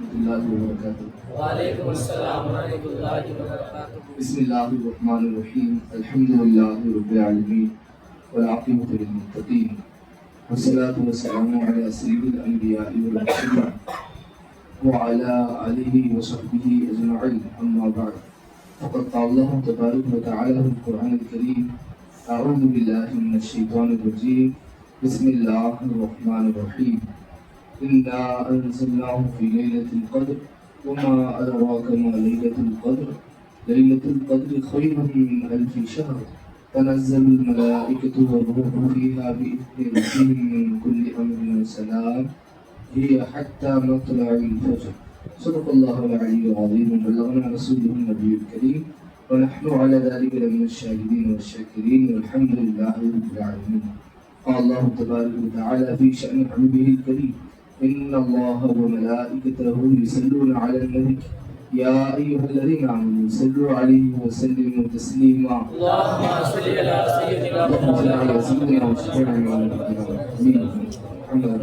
ورحمۃ اللہ وبرکاتہ۔ وعلیکم السلام ورحمۃ اللہ وبرکاتہ۔ بسم اللہ الرحمن الرحیم، الحمد للہ رب العالمین والعاقبۃ للمتقین، والصلاۃ والسلام علی سید الانبیاء والمرسلین وعلی آلہ وصحبہ اجمعین، اما بعد، فقد قال اللہ تبارک وتعالی فی القرآن الکریم: اعوذ باللہ من الشیطان الرجیم، بسم اللہ الرحمن الرحیم، انا انزلناه فی لیلۃ القدر وما ادراک ما لیلۃ القدر ليلة القدر خير من ألف شهر تنزل الملائكة والروح فيها بإذن ربهم من كل أمر سلام هي حتى مطلع الفجر. صدق الله العلي العظيم وبلغنا رسوله النبي الكريم ونحن على ذلك لمن الشاهدين والشاكرين والحمد لله رب العالمين. قال الله تبارك وتعالى في شأن عبده الكريم: إن الله وملائكته يصلون على النبي يا أيها الذين آمنوا صلوا عليه وسلموا تسليما. اللهم صل على سيدنا اللهم صل على محمد سيدنا محمد محمد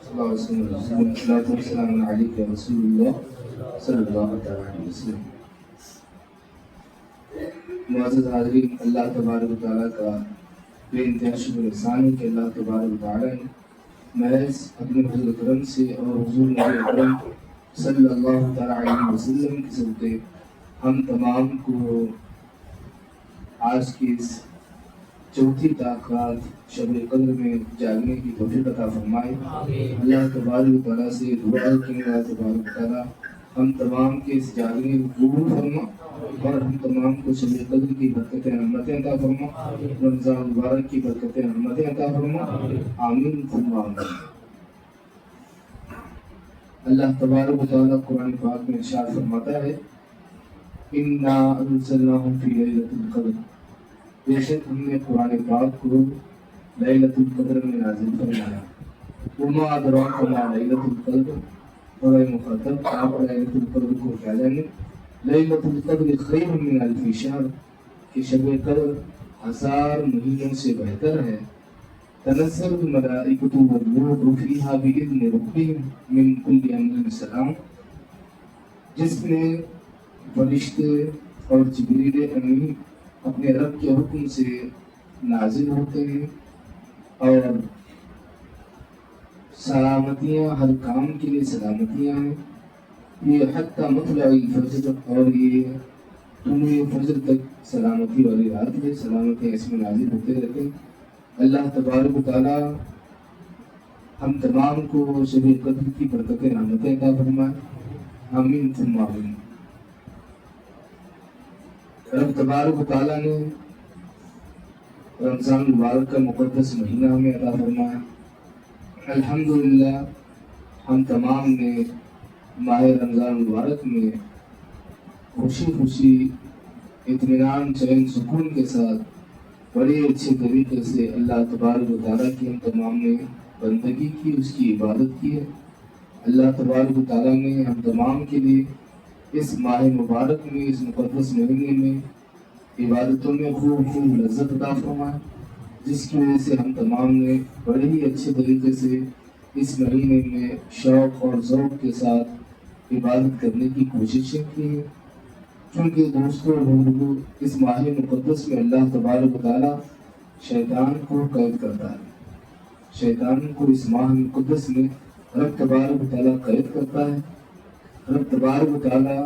صلى الله عليه وسلم. الصلاة والسلام عليك يا رسول الله صلی اللہ علیہ وسلم. معزز حاضرین، اللہ تبارک و تعالیٰ کا بے انتہا شکر احسان ہے کہ اللہ تبارک و تعالیٰ نے محض اپنے فضل و کرم سے اور حضور نبی اکرم صلی اللہ تعالیٰ علیہ وسلم کے صدقے ہم تمام کو آج کی اس چوتھی طاقت شب قدر میں جاگنے کی توفیق عطا فرمائے. اللہ تبارک و تعالیٰ سے دعا ہے کہ اللہ تبارک و تعالیٰ ہم تمام کے اس جاگنے کو قبول فرما اور ہم تمام کو شب قدر کی برکتیں رحمتیں عطا فرما، رمضان مبارک کی برکتیں رحمتیں عطا فرما. آمین ثم آمین. اللہ تبارک و تعالیٰ قرآن پاک میں ارشاد فرماتا ہے: انا انزلناه فی لیلۃ القدر، بے شک ہم نے قرآن پاک کو لیلۃ القدر میں نازل فرمایا. وما ادراک ما لیلۃ القدر، اور اے مخاطب آپ لیلۃ القدر کو کیا جانیں؟ لیلۃ القدر خیر من الف شہر، کہ شب قدر 1000 مہینوں سے بہتر ہے. تنزل الملائکۃ والروح فیہا بإذن ربہم من کل امر سلام، جس میں فرشتے اور جبریل امین اپنے رب کے حکم سے نازل ہوتے ہیں اور سلامتیاں، ہر کام کے لیے سلامتیاں ہیں. یہ حتی مطلع الفجر، اور یہ طلوع فجر تک سلامتی والی رات ہے، سلامتی اس میں نازل ہوتے رہتے ہیں. اللہ تبارک و تعالیٰ ہم تمام کو شب قدر کی برکتیں رحمتیں عطا فرمائے. آمین ثم آمین. رب تبارک و تعالیٰ نے رمضان مبارک کا مقدس مہینہ ہمیں عطا فرمایا. الحمدللہ ہم تمام نے ماہ رمضان مبارک میں خوشی خوشی، اطمینان، چین، سکون کے ساتھ بڑے اچھے طریقے سے اللہ تبارک و تعالیٰ کی ہم تمام نے بندگی کی، اس کی عبادت کی ہے. اللہ تبارک و تعالیٰ نے ہم تمام کے لیے اس ماہ مبارک میں، اس مقدس مہینے میں عبادتوں میں خوب لذت عطا فرمائے، جس کی وجہ سے ہم تمام نے بڑے ہی اچھے طریقے سے اس مہینے میں شوق اور ذوق کے ساتھ عبادت کرنے کی کوششیں کی ہیں. چونکہ دوستوں اور بزرگوں، اس ماہ مقدس میں اللہ تبارک و تعالیٰ شیطان کو قید کرتا ہے. شیطان کو اس ماہ مقدس میں رب تبارک و تعالیٰ قید کرتا ہے. رب تبارک و تعالیٰ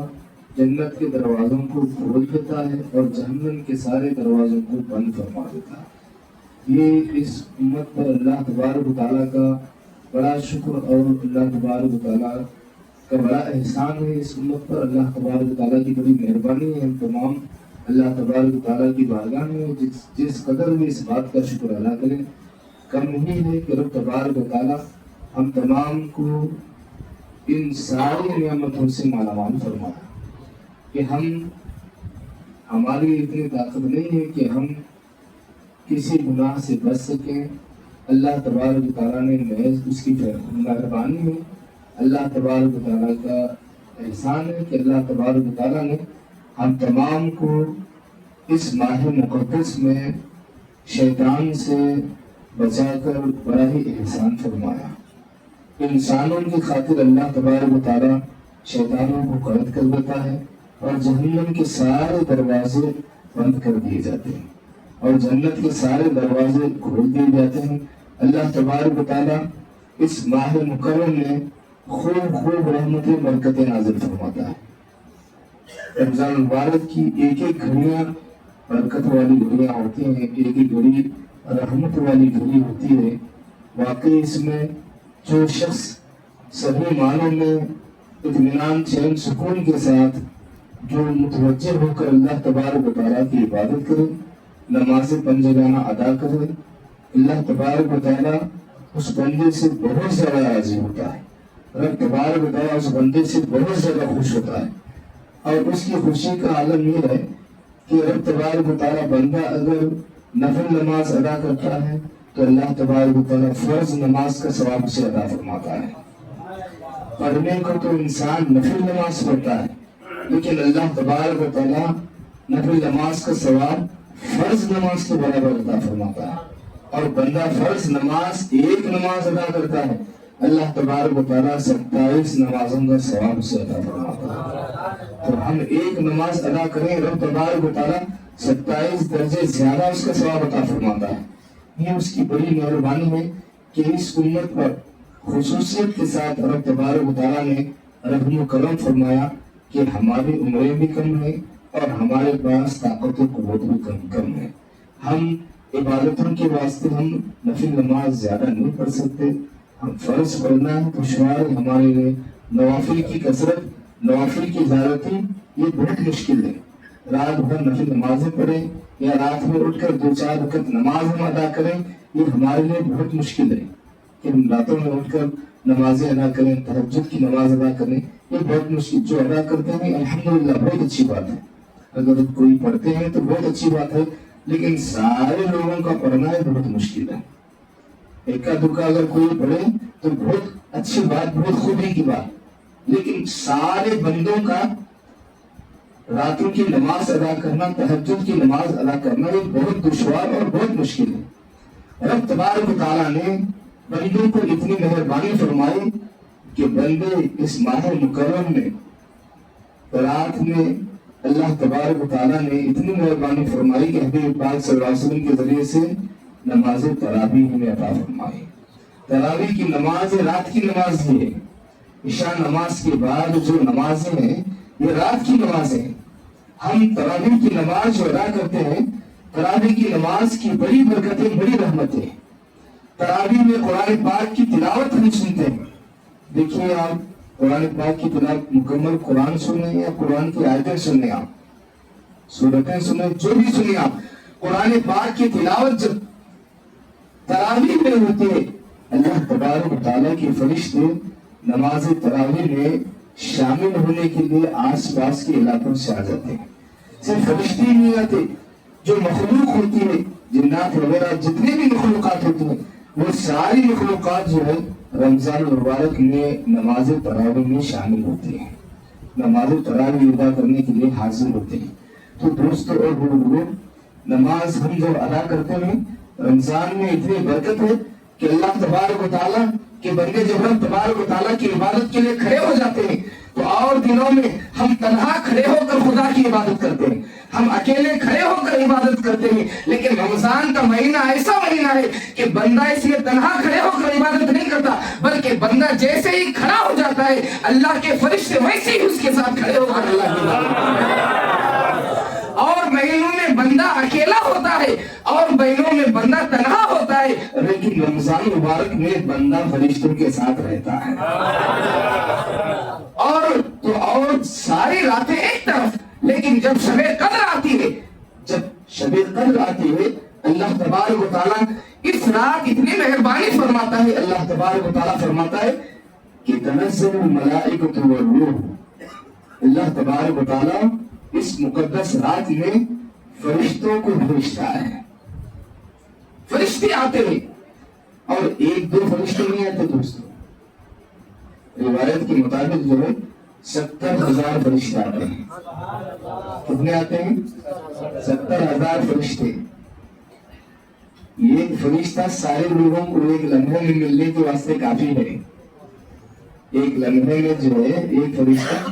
جنت کے دروازوں کو کھول دیتا ہے اور جہنم کے سارے دروازوں کو بند فرما دیتا ہے. یہ اس امت پر اللہ تبارک و تعالیٰ کا بڑا شکر اور اللہ تبارک و تعالیٰ کا بڑا احسان ہے. اس امت پر اللہ تبارک و تعالیٰ کی بڑی مہربانی ہے. ہم تمام اللہ تبارک و تعالیٰ کی بارگاہ میں جس قدر بھی اس بات کا شکر ادا کریں کم نہیں ہے کہ رب تبارک و تعالیٰ ہم تمام کو ان ساری نعمتوں سے مالا مال فرمایا کہ ہماری اتنی طاقت نہیں ہے کہ ہم کسی گناہ سے بچ سکیں. اللہ تبارک و تعالیٰ نے محض اس کی مہربانی ہے، اللہ تبارک و تعالیٰ کا احسان ہے کہ اللہ تبارک و تعالیٰ نے ہم تمام کو اس ماہ مقدس میں شیطان سے بچا کر بڑا ہی احسان فرمایا. انسانوں کی خاطر اللہ تبارک و تعالیٰ शैतानों को कैद कर देता है और जहन्नम के सारे दरवाजे बंद कर दिए जाते हैं और जन्नत के सारे दरवाजे खोल दिए जाते हैं। अल्लाह तबारक व तआला इस माह मुकर्रम में खूब खूब रहमतें बरकतें नाज़िल फरमाता है। रमजान मुबारक की एक एक घड़ियाँ बरकत वाली घड़ियाँ होती हैं, एक एक घड़ी रहमत वाली घड़ी होती है। वाकई इसमें जो शख्स सभी मानों में इत्मीनान चैन सुकून के साथ जो मुतवज्जे होकर अल्लाह तबारक व तआला की इबादत करे, नमाज पंजगाना अदा करे, अल्लाह तबारक व तआला उस बंदे से बहुत ज्यादा राजी होता है। रब तबारक व तआला उस बंदे से बहुत ज्यादा खुश होता है और उसकी खुशी का आलम यह है कि रब तबारक व तआला बंदा अगर नफल नमाज अदा करता है तो अल्लाह तबारक व तआला फर्ज नमाज का सवाब उसे अदा फरमाता है। पढ़ने को तो इंसान नफल नमाज पढ़ता है, लेकिन अल्लाह तबारक व तआला नफल नमाज का सवाब फर्ज नमाज के बराबर अदा फरमाता है। और बंदा फर्ज नमाज एक नमाज अदा करता है, अल्लाह तबारक व तआला 27 नमाजों का सवाब उसे अदा फरमाता है। तो हम एक नमाज अदा करें, रब तबारक व तआला 27 दर्जे ज्यादा उसका सवाब अता फरमाता है। ये उसकी बड़ी मेहरबानी है कि इस उम्मत पर खुसूसियत के साथ रब तबारक व तआला ने रहम करम फरमाया कि हमारी उम्रें भी कम है और हमारे पास ताकत और कुव्वत भी कम है। हम इबादतों के वास्ते हम नफिल नमाज ज्यादा नहीं पढ़ सकते, हम फर्ज पढ़ना है दुश्वार है हमारे लिए। नवाफिल की कसरत, नवाफिल की ज्यादती ये बहुत मुश्किल है। रात भर नफिल नमाजें पढ़ें या रात में उठकर 2-4 वक्त नमाज हम अदा करें, ये हमारे लिए बहुत मुश्किल है कि हम रातों में उठकर नमाजें अदा करें, तहज्जुद की नमाज अदा करें, ये बहुत मुश्किल। जो अदा करते हैं अल्हम्दुलिल्लाह बहुत अच्छी बात है, अगर कोई पढ़ते हैं तो बहुत अच्छी बात है, लेकिन सारे लोगों का पढ़ना है बहुत मुश्किल है। इक्का दुक्का अगर कोई पढ़े तो बहुत अच्छी बात, बहुत खूबी की बात, लेकिन सारे बंदों का रातों की नमाज अदा करना, तहज्जुद की नमाज अदा करना ये बहुत दुश्वार और बहुत मुश्किल है। रब तबारक व तआला ने बंदों को इतनी मेहरबानी फरमाई कि बंदे इस माह मुकर्रम में रात में अल्लाह तबारक व तआला ने इतनी मेहरबानी फरमाई कि हबीब पाक सल्लल्लाहु अलैहि वसल्लम के जरिए से नमाज तरावीह हमें अता फरमाई। तरावीह की नमाज रात की नमाज है। इशा नमाज के बाद जो नमाजें हैं ये रात की नमाजें हैं। हम तरावीह की नमाज जो अदा करते हैं, तरावीह की नमाज की बड़ी बरकतें, बड़ी रहमतें। तरावीह में कुरान पाक की तिलावत हम सुनते हैं। देखिए आप कुरान पाक की तिलावत मुकम्मल कुरान सुने या कुरान की आयतें सुने, आप सूरतें सुने, जो भी सुने आप, कुरान पाक की तिलावत जब तरावीह में होती है, अल्लाह तबारक व तआला के फरिश्ते नमाज तरावीह में शामिल होने के लिए आस पास के इलाकों से आ जाते हैं। सिर्फ फरिश्ते ही नहीं आते, जो मखलूक होती है, जिन्नात वगैरह जितने भी मखलूकात होती हैं, वो सारी मखलूकात जो है रमजान मुबारक में नमाज तरावीह में शामिल होती है, नमाज तरावीह अदा करने के लिए हाजिर होते हैं। तो दोस्तों और बुजुर्गों, नमाज हम जो अदा करते हैं रमजान में इतनी बरकत है कि अल्लाह तबारक व तआला के बंदे जब रब तबारक व तआला की इबादत के लिए खड़े हो जाते हैं तो और दिनों में हम तन्हा खड़े होकर खुदा की इबादत करते हैं, हम अकेले खड़े होकर इबादत करते हैं। लेकिन रमजान का महीना ऐसा महीना है कि बंदा इसलिए तन्हा खड़े होकर इबादत नहीं करता, बल्कि बंदा जैसे ही खड़ा हो जाता है अल्लाह के फरिश्ते वैसे ही उसके साथ खड़े होकर अल्लाह की इबादत करते हैं। और महीनों में बंदा अकेला होता है और महीनों में बंदा तन्हा होता है, लेकिन रमजान मुबारक में बंदा फरिश्तों के साथ रहता है। और सारी रातें एक तरफ, लेकिन जब शबे कद्र आती है, जब शबे कद्र आती है, अल्लाह तबारक व तआला इस रात इतनी मेहरबानी फरमाता है, अल्लाह तबारक व तआला फरमाता है कि तनज़्ज़लुल मलाइकतु वर्रूह, अल्लाह तबारक व तआला इस मुकद्दस रात में फरिश्तों को भेजता है। फरिश्ते आते हैं और 1-2 फरिश्ते नहीं आते दोस्तों, रिवायत के मुताबिक जो है 70,000 फरिश्ते आते हैं। कितने आते हैं? 70,000 फरिश्ते। एक फरिश्ता सारे लोगों को एक लम्हे में मिलने के वास्ते काफी है। ایک لمحے میں جو ہے ایک فرشتہ،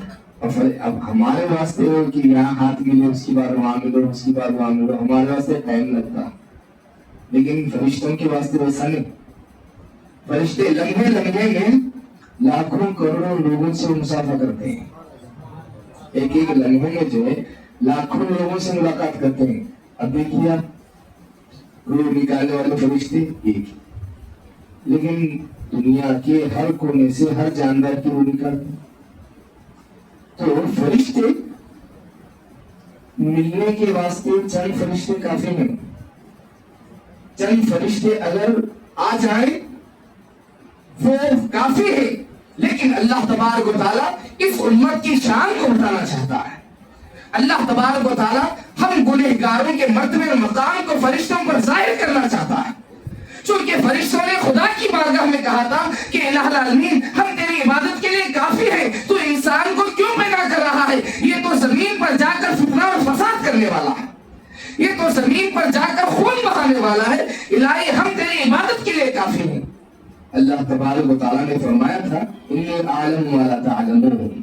اب ہمارے واسطے ہو کہ یہاں ہاتھ ملے اس کی بار وہاں ملو، اس کی بار وہاں ملو، ہمارے واسطے ٹائم لگتا، لیکن فرشتوں کے واسطے ویسا نہیں۔ فرشتے لمحے لمحے میں لاکھوں کروڑوں لوگوں سے مسافہ کرتے ہیں، ایک ایک لمحے میں جو ہے لاکھوں لوگوں سے ملاقات کرتے ہیں۔ اب دیکھیے آپ، روح نکالنے والے فرشتے ایک، لیکن دنیا کے ہر کونے سے ہر جاندار کی روح نکالتے ہیں۔ تو فرشتے ملنے کے واسطے چند فرشتے کافی ہیں، چند فرشتے اگر آ جائیں وہ کافی ہے، لیکن اللہ تبارک و تعالیٰ اس امت کی شان کو بتانا چاہتا ہے۔ اللہ تبارک و تعالیٰ ہم گنہگاروں کے مرتبے اور مقام کو فرشتوں پر ظاہر کرنا چاہتا ہے، چونکہ فرشتوں نے خدا کی بارگاہ میں کہا تھا کہ الہ العالمین ہم تیری عبادت کے لیے کافی ہیں، تو انسان کو کیوں پیدا کر رہا ہے؟ یہ تو زمین پر جا کر فتنہ اور فساد کرنے والا ہے، یہ تو زمین پر جا کر خون بہانے والا ہے، الہی ہم تیری عبادت کے لیے کافی ہیں۔ اللہ تبارک و تعالیٰ نے فرمایا تھا انی اعلم ما لا تعلمون،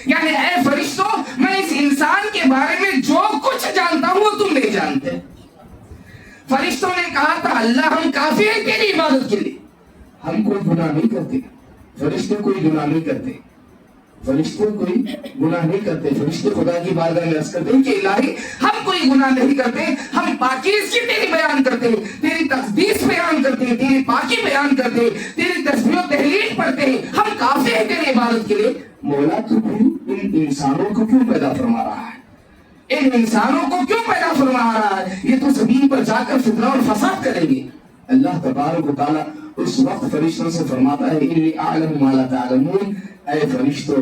یعنی اے فرشتوں میں اس انسان کے بارے میں جو کچھ جانتا ہوں وہ تم نہیں جانتے۔ فرشتوں نے کہا تھا اللہ ہم کافی ہیں تیری عبادت کے لیے، ہم کوئی گناہ نہیں کرتے، فرشتے کوئی گناہ نہیں کرتے، فرشتے کوئی گناہ نہیں کرتے، فرشتے خدا کی بارگاہ میں عرض کرتے ہیں کہ الہی ہم کوئی گناہ نہیں کرتے، ہم پاکیزگی تیری بیان کرتے ہیں، تیری تقدیس بیان کرتے ہیں، تیری پاکی بیان کرتے ہیں، تیری تسبیح و تہلیل پڑھتے ہیں، ہم کافی ہیں تیری عبادت کے لیے۔ مولا تو ان انسانوں کو کیوں پیدا فرما رہا ہے؟ ان انسانوں کو کیوں پیدا فرما رہا ہے؟ یہ تو زمین پر جا کر فتنہ اور فساد کریں گے۔ اللہ تبارک و تعالیٰ اس وقت فرشتوں سے فرماتا ہے انی اعلم ما لا تعلمون، اے فرشتوں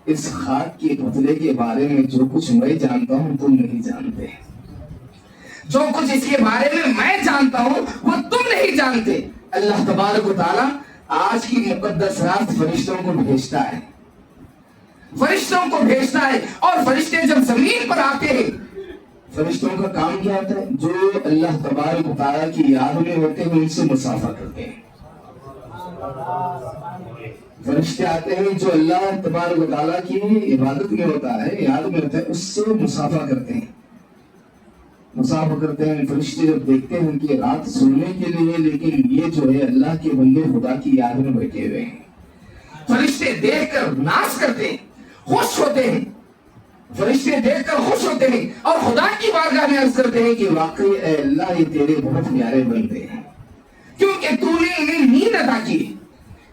اس خاک کے پتلے کے بارے میں جو کچھ میں جانتا ہوں تم نہیں جانتے، جو کچھ اس کے بارے میں جانتا ہوں وہ تم نہیں جانتے۔ اللہ تبارک و تعالیٰ آج کی مقدس رات فرشتوں کو بھیجتا ہے، فرشتوں کو بھیجتا ہے، اور فرشتے جب زمین پر آتے ہیں فرشتوں کا کام کیا ہوتا ہے؟ جو اللہ تبارک و تعالیٰ کی یاد میں ہوتے ہیں ان سے مسافہ کرتے ہیں۔ فرشتے آتے ہیں جو اللہ تبارک و تعالیٰ کی عبادت میں ہوتا ہے، یاد میں ہوتا ہے، اس سے مسافہ کرتے ہیں، مسافہ کرتے ہیں۔ فرشتے جب دیکھتے ہیں کہ رات سونے کے لیے، لیکن یہ جو ہے اللہ کے بندے خدا کی یاد میں بیٹھے ہوئے ہیں، فرشتے دیکھ کر ناز کرتے ہیں، خوش ہوتے ہیں، فرشتے دیکھ کر خوش ہوتے ہیں اور خدا کی بارگاہ میں عرض کرتے ہیں کہ واقعی اے اللہ یہ تیرے بہت پیارے بندے ہیں، کیونکہ تو نے انہیں نیند عطا کی،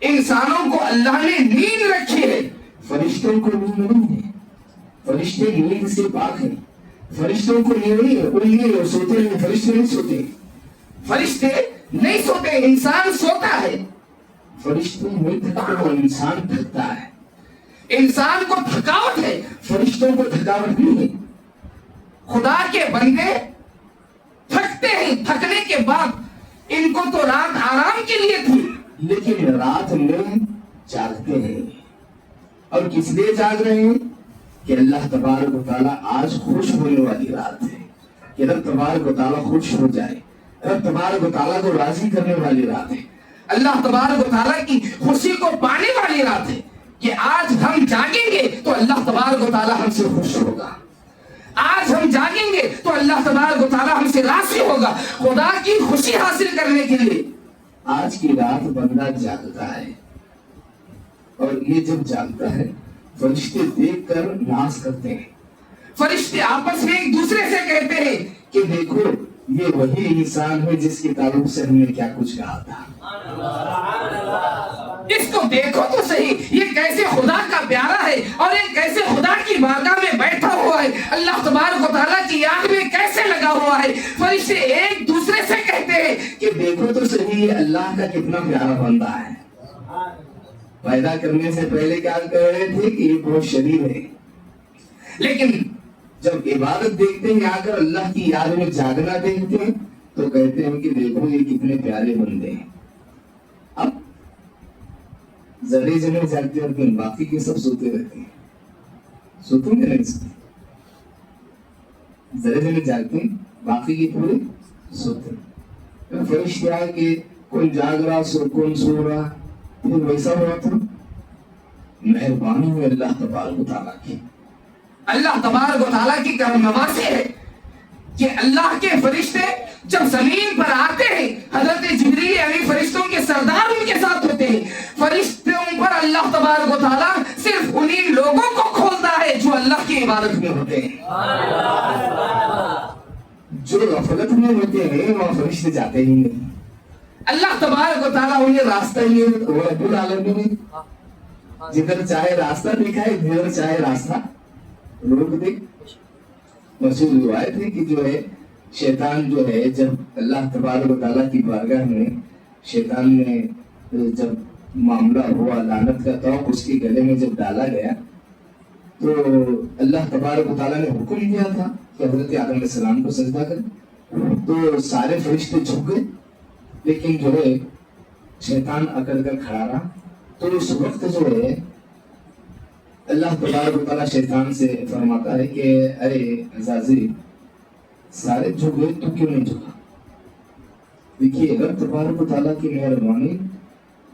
انسانوں کو اللہ نے نیند رکھی ہے، فرشتوں کو نیند نہیں ہے، فرشتے نیند سے پاک ہیں، فرشتوں کو نیند نہیں ہے، وہ سوتے ہیں، فرشتے نہیں سوتے، فرشتے نہیں سوتے، انسان سوتا ہے، فرشتے نہیں تھکتے، وہ انسان تھکتا ہے، انسان کو تھکاوٹ ہے، فرشتوں کو تھکاوٹ نہیں ہے۔ خدا کے بندے تھکتے ہیں، تھکنے کے بعد ان کو تو رات آرام کے لیے تھی، لیکن رات میں جاگتے ہیں، اور کس لیے جاگ رہے ہیں؟ کہ اللہ تبارک و تعالیٰ آج خوش ہونے والی رات ہے، کہ رب تبارک و تعالیٰ خوش ہو جائے، رب تبارک و تعالیٰ کو راضی کرنے والی رات ہے، اللہ تبارک و تعالیٰ کی خوشی کو پانے والی رات ہے، کہ آج ہم جاگیں گے تو اللہ تبارک و تعالیٰ ہم سے خوش ہوگا، آج ہم جاگیں گے تو اللہ تبارک و تعالیٰ ہم سے راضی ہوگا۔ خدا کی خوشی حاصل کرنے کے لیے آج کی رات بندہ جاگتا ہے، اور یہ جب جاگتا ہے فرشتے دیکھ کر ناز کرتے ہیں، فرشتے آپس میں ایک دوسرے سے کہتے ہیں کہ دیکھو یہ وہی انسان ہے جس کے تعلق سے ہم نے کیا کچھ کہا تھا، اس کو دیکھو تو صحیح، یہ کیسے خدا کا پیارا ہے، اور یہ کیسے خدا کی بارگاہ میں بیٹھا ہوا ہے، اللہ تبارک و تعالیٰ کی یاد میں کیسے لگا ہوا ہے۔ فرشتے ایک دوسرے سے کہتے ہیں کہ دیکھو تو صحیح یہ اللہ کا کتنا پیارا بندہ ہے۔ پیدا کرنے سے پہلے کیا کہہ رہے تھے کہ یہ بہت شدید ہے، لیکن جب عبادت دیکھتے ہیں آ کر اللہ کی یاد میں جاگنا دیکھتے ہیں تو کہتے ہیں کہ دیکھو یہ کتنے پیارے بندے ہیں۔ اب ذرے جنے جاگتے ہیں اور باقی کے سب سوتے رہتے ہیں، سوتے ہیں نہیں سوتے، ذرے جنے جاگتے ہیں باقی کے پورے سوتے ہیں۔ فرشتے آئے کہ کون جاگ رہا سو کون سو رہا، پھر ویسا ہوا تھا مہربانی ہے اللہ تبارک و تعالیٰ کی، اللہ تبارک و تعالیٰ کی کرم نوازی ہے کہ اللہ کے فرشتے جب زمین پر آتے ہیں، حضرت جبریل امین فرشتوں کے سردار ان کے ساتھ ہوتے ہیں، فرشتوں پر اللہ تبارک و تعالیٰ صرف انہی لوگوں کو کھولتا ہے جو اللہ کی عبادت میں ہوتے ہیں۔ جو غفلت میں ہوتے ہیں وہاں فرشتے جاتے ہی نہیں، اللہ تبارک و تعالیٰ انہیں راستہ ہی رب العالمین جدھر چاہے راستہ دکھائے، جدھر چاہے راستہ روک دے۔ مشہور روایت ہے کہ جو ہے شیطان جو ہے جب اللہ تبارک و تعالیٰ کی بارگاہ میں شیطان نے جب معاملہ ہوا لعنت کا توق اس کے گلے میں جب ڈالا گیا تو اللہ تبارک و تعالیٰ نے حکم دیا تھا کہ حضرت آدم علیہ السلام کو سجدہ کریں، تو سارے فرشتے جھک گئے، لیکن جو ہے شیطان اکڑ کر کھڑا رہا۔ تو اس وقت جو ہے اللہ تبارک و تعالیٰ شیطان سے فرماتا ہے کہ ارے عزازی سارے جھک گئے، تو کیوں نہیں جھکا؟ دیکھیے رب تبارک و تعالیٰ کی مہربانی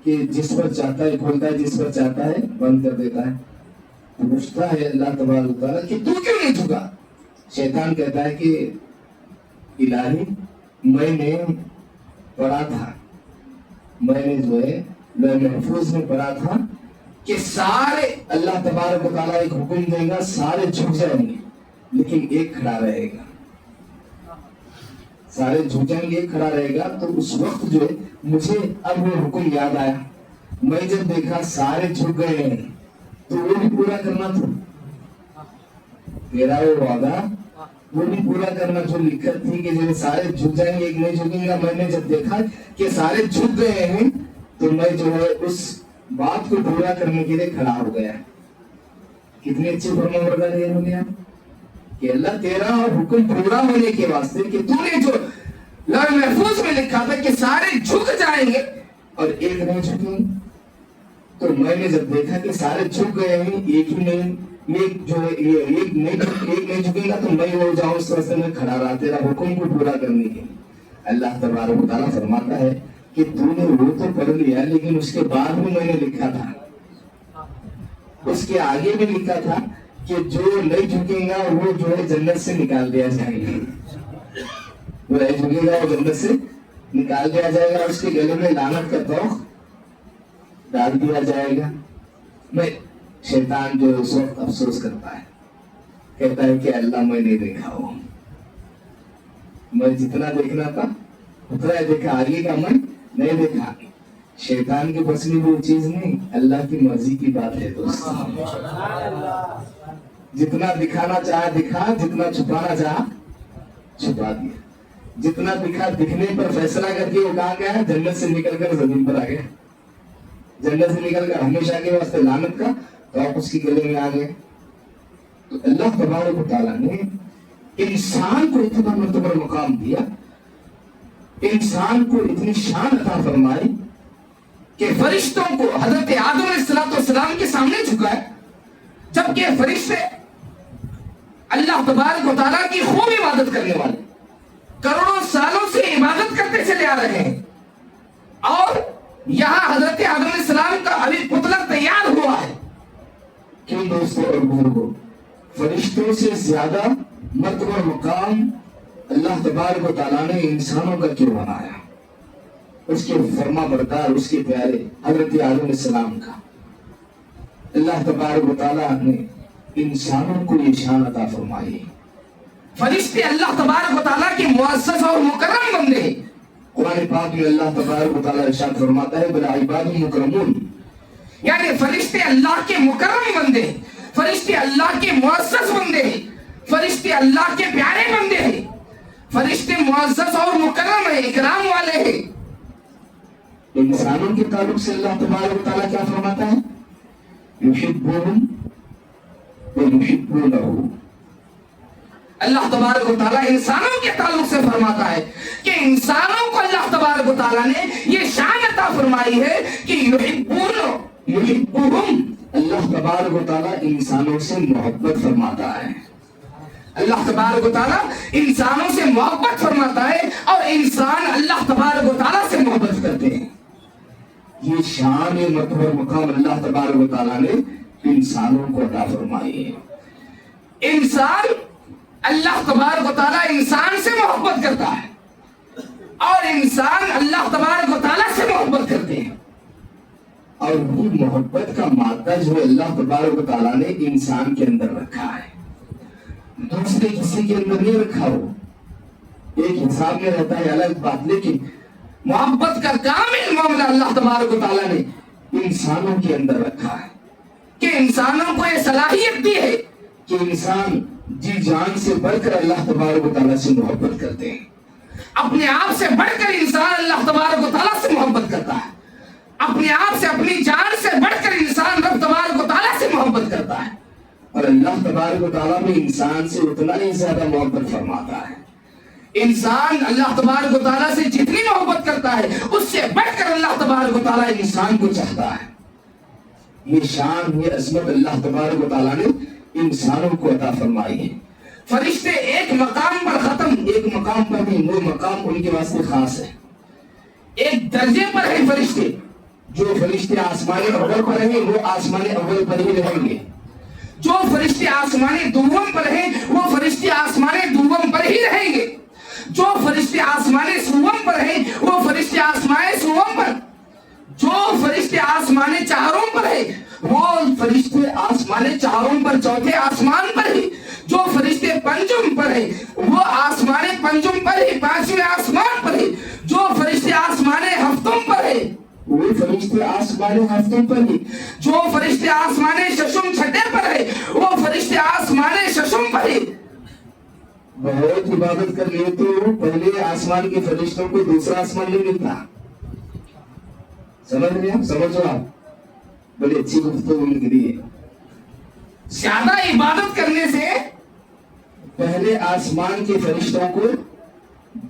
کہ جس پر چاہتا ہے کھولتا ہے، جس پر چاہتا ہے بند کر دیتا ہے۔ پوچھتا ہے اللہ تبارک و تعالیٰ کہ تو کیوں نہیں جھکا؟ شیطان کہتا ہے کہ الہی میں نے پڑھا تھا، میں نے جو ہے لوح محفوظ میں پڑھا تھا کہ سارے اللہ تبارک و تعالیٰ ایک حکم دے گا، سارے جھک جائیں گے لیکن ایک کھڑا رہے گا، سارے جھک جائیں گے ایک کھڑا رہے گا۔ تو اس وقت جو ہے مجھے اب وہ حکم یاد آیا، میں جب دیکھا سارے جھک گئے ہیں تو وہ بھی پورا کرنا تھا، تیرا وہ وعدہ وہ بھی پورا کرنا جو لکھت تھی کہ جو سارے جھک جائیں گے ایک نہیں جھکیں گا۔ میں نے جب دیکھا کہ سارے جھک گئے ہیں تو میں جو ہے اس بات کو پورا کرنے کے لیے کھڑا ہو گیا۔ کتنی اچھی فرمانبرداری ہے دنیا کہ اللہ تیرا حکم پورا ہونے کے واسطے کہ تو نے جو لوح محفوظ میں لکھا تھا کہ سارے جھک جائیں گے اور ایک نہیں جھکیں گے، تو میں نے جب دیکھا کہ سارے جھک گئے ہیں ایک ہی نہیں، ایک جو ہے ایک نہیں جھکے گا تو میں ہو جاؤں، اس واسطے میں کھڑا رہا تیرا حکم کو پورا کرنے کے لیے۔ اللہ تبارک و تعالیٰ فرماتا ہے کہ تو نے وہ تو پڑھ لیا لیکن اس کے بعد بھی میں نے لکھا تھا، اس کے آگے بھی لکھا تھا کہ جو نہیں جھکے گا وہ جو ہے جنت سے نکال دیا جائے گا، وہ نہیں جھکے گا وہ جنت سے نکال دیا جائے گا، اس کے گلے میں لعنت کا توق ڈال دیا جائے گا۔ میں شیطان جو اس وقت افسوس کرتا ہے، کہتا ہے کہ اللہ میں نہیں دیکھا ہوں، میں جتنا دیکھنا تھا اتنا دیکھا، آگے کا میں نہیں دیکھا۔ شیطان کے بس میں وہ چیز نہیں، اللہ کی مرضی کی بات ہے دوست۔ جتنا دکھانا چاہا دکھا، جتنا چھپانا چاہا چھپا دیا، جتنا دکھا دکھنے پر فیصلہ کر کے وہ کہاں گیا، جنت سے نکل کر زمین پر آ گیا، جنت سے نکل کر ہمیشہ کے واسطے لعنت کا تو آپ اس کی گلے میں آ گئے۔ تو اللہ تبارک و تعالیٰ نے انسان کو اتنا مرتبہ مقام دیا، انسان کو اتنی شان عطا فرمائی کہ فرشتوں کو حضرت آدم علیہ السلام کے سامنے جھکائے، جبکہ فرشتے اللہ تبارک و تعالیٰ کی خوب عبادت کرنے والے کروڑوں سالوں سے عبادت کرتے چلے آ رہے ہیں، اور یہاں حضرت آدم علیہ السلام کا ابھی پتلا تیار ہوا ہے۔ کیوں دوستوں اور بزرگوں، فرشتوں سے زیادہ مرتبہ مقام اللہ تبارک و تعالیٰ نے انسانوں کا کیوں بنایا؟ اس کے فرما بردار، اس کے پیارے حضرت آدم علیہ السلام کا۔ اللہ تبارک و تعالیٰ نے انسانوں کو یہ شان عطا فرمائی۔ فرشتے اللہ تبارک و تعالیٰ کے معزز اور مکرم بندے ہیں۔ قرآن پاک میں اللہ تبارک و تعالیٰ ارشاد فرماتا ہے بالعباد مکرمون، یعنی فرشتے اللہ کے مکرم بندے ہیں، فرشتے اللہ کے معزز بندے ہیں، فرشتے اللہ کے پیارے بندے ہیں، فرشتے معزز اور مکرم ہیں، اکرام والے ہیں۔ انسانوں کے تعلق سے اللہ تبارک و تعالیٰ کیا فرماتا ہے؟ یحبون ویحبونہ۔ اللہ تبارک و تعالیٰ انسانوں کے تعلق سے فرماتا ہے کہ انسانوں کو اللہ تبارک و تعالیٰ نے یہ شان عطا فرمائی ہے کہ یحبونہم، اللہ تبارک و تعالیٰ انسانوں سے محبت فرماتا ہے، اللہ تبارک و تعالیٰ انسانوں سے محبت فرماتا ہے، اور انسان اللہ تبارک و تعالیٰ سے محبت کرتے ہیں۔ یہ شان مرتبہ اور مقام اللہ تبارک و تعالیٰ نے انسانوں کو عطا فرمائی ہے۔ انسان اللہ تبارک و تعالیٰ انسان سے محبت کرتا ہے اور انسان اللہ تبارک و تعالیٰ سے محبت کرتے ہیں، اور وہ محبت کا مادہ جو اللہ تبارک و تعالیٰ نے انسان کے اندر رکھا ہے، دوسرے کسی کے اندر نہیں رکھا۔ ہو ایک حساب میں رہتا ہے الگ بات، لیکن محبت کا کامل معاملہ اللہ تبارک و تعالیٰ نے انسانوں کے اندر رکھا ہے کہ انسانوں کو یہ صلاحیت دی ہے کہ انسان جی جان سے بڑھ کر اللہ تبارک و تعالیٰ سے محبت کرتے ہیں۔ اپنے آپ سے بڑھ کر انسان اللہ تبارک و تعالیٰ سے محبت کرتا ہے، اپنے آپ سے اپنی جان سے بڑھ کر انسان رب تبارک و تعالیٰ سے محبت کرتا ہے، اور اللہ تبارک و تعالیٰ بھی انسان سے اتنا ہی زیادہ محبت فرماتا ہے۔ انسان اللہ تبارک و تعالیٰ سے جتنی محبت کرتا ہے اس سے بڑھ کر اللہ تبارک و تعالیٰ انسان کو چاہتا ہے۔ یہ شان، یہ عظمت اللہ تبارک و تعالیٰ نے انسانوں کو عطا فرمائی ہے۔ فرشتے ایک مقام پر ختم، ایک مقام پر نہیں، وہ مقام ان کے واسطے خاص ہے۔ ایک درجے پر ہے فرشتے، جو فرشتے آسمان اول پر ہیں وہ آسمان اول پر ہی رہیں گے، جو فرشتے آسمان دوم پر ہیں وہ فرشتے آسمان دوم پر ہی رہیں گے، جو فرشتے آسمان سوم پر ہیں وہ فرشتے آسمان سوم پر، جو فرشتے آسمان چہاروں پر ہیں وہ فرشتے آسمان چہاروں پر چوتھے آسمان پر ہی، جو فرشتے پنجم پر ہیں وہ آسمان پنجم پر ہی پانچویں آسمان پر ہی، جو فرشتے آسمان ہفتوں پر ہیں وہ فرشتے آسمان ہفتوں پر ہی، جو فرشتے آسمان ششم چھٹے پر ہے وہ فرشتے آسمان ششم پر ہی۔ بہت عبادت کر لیے تو پہلے آسمان کے فرشتوں کو دوسرا آسمان نہیں ملتا، سمجھ رہے ہیں؟ سمجھو آپ، بڑی اچھی گفتگو لکھ دی ہے۔ زیادہ عبادت کرنے سے پہلے آسمان کے فرشتوں کو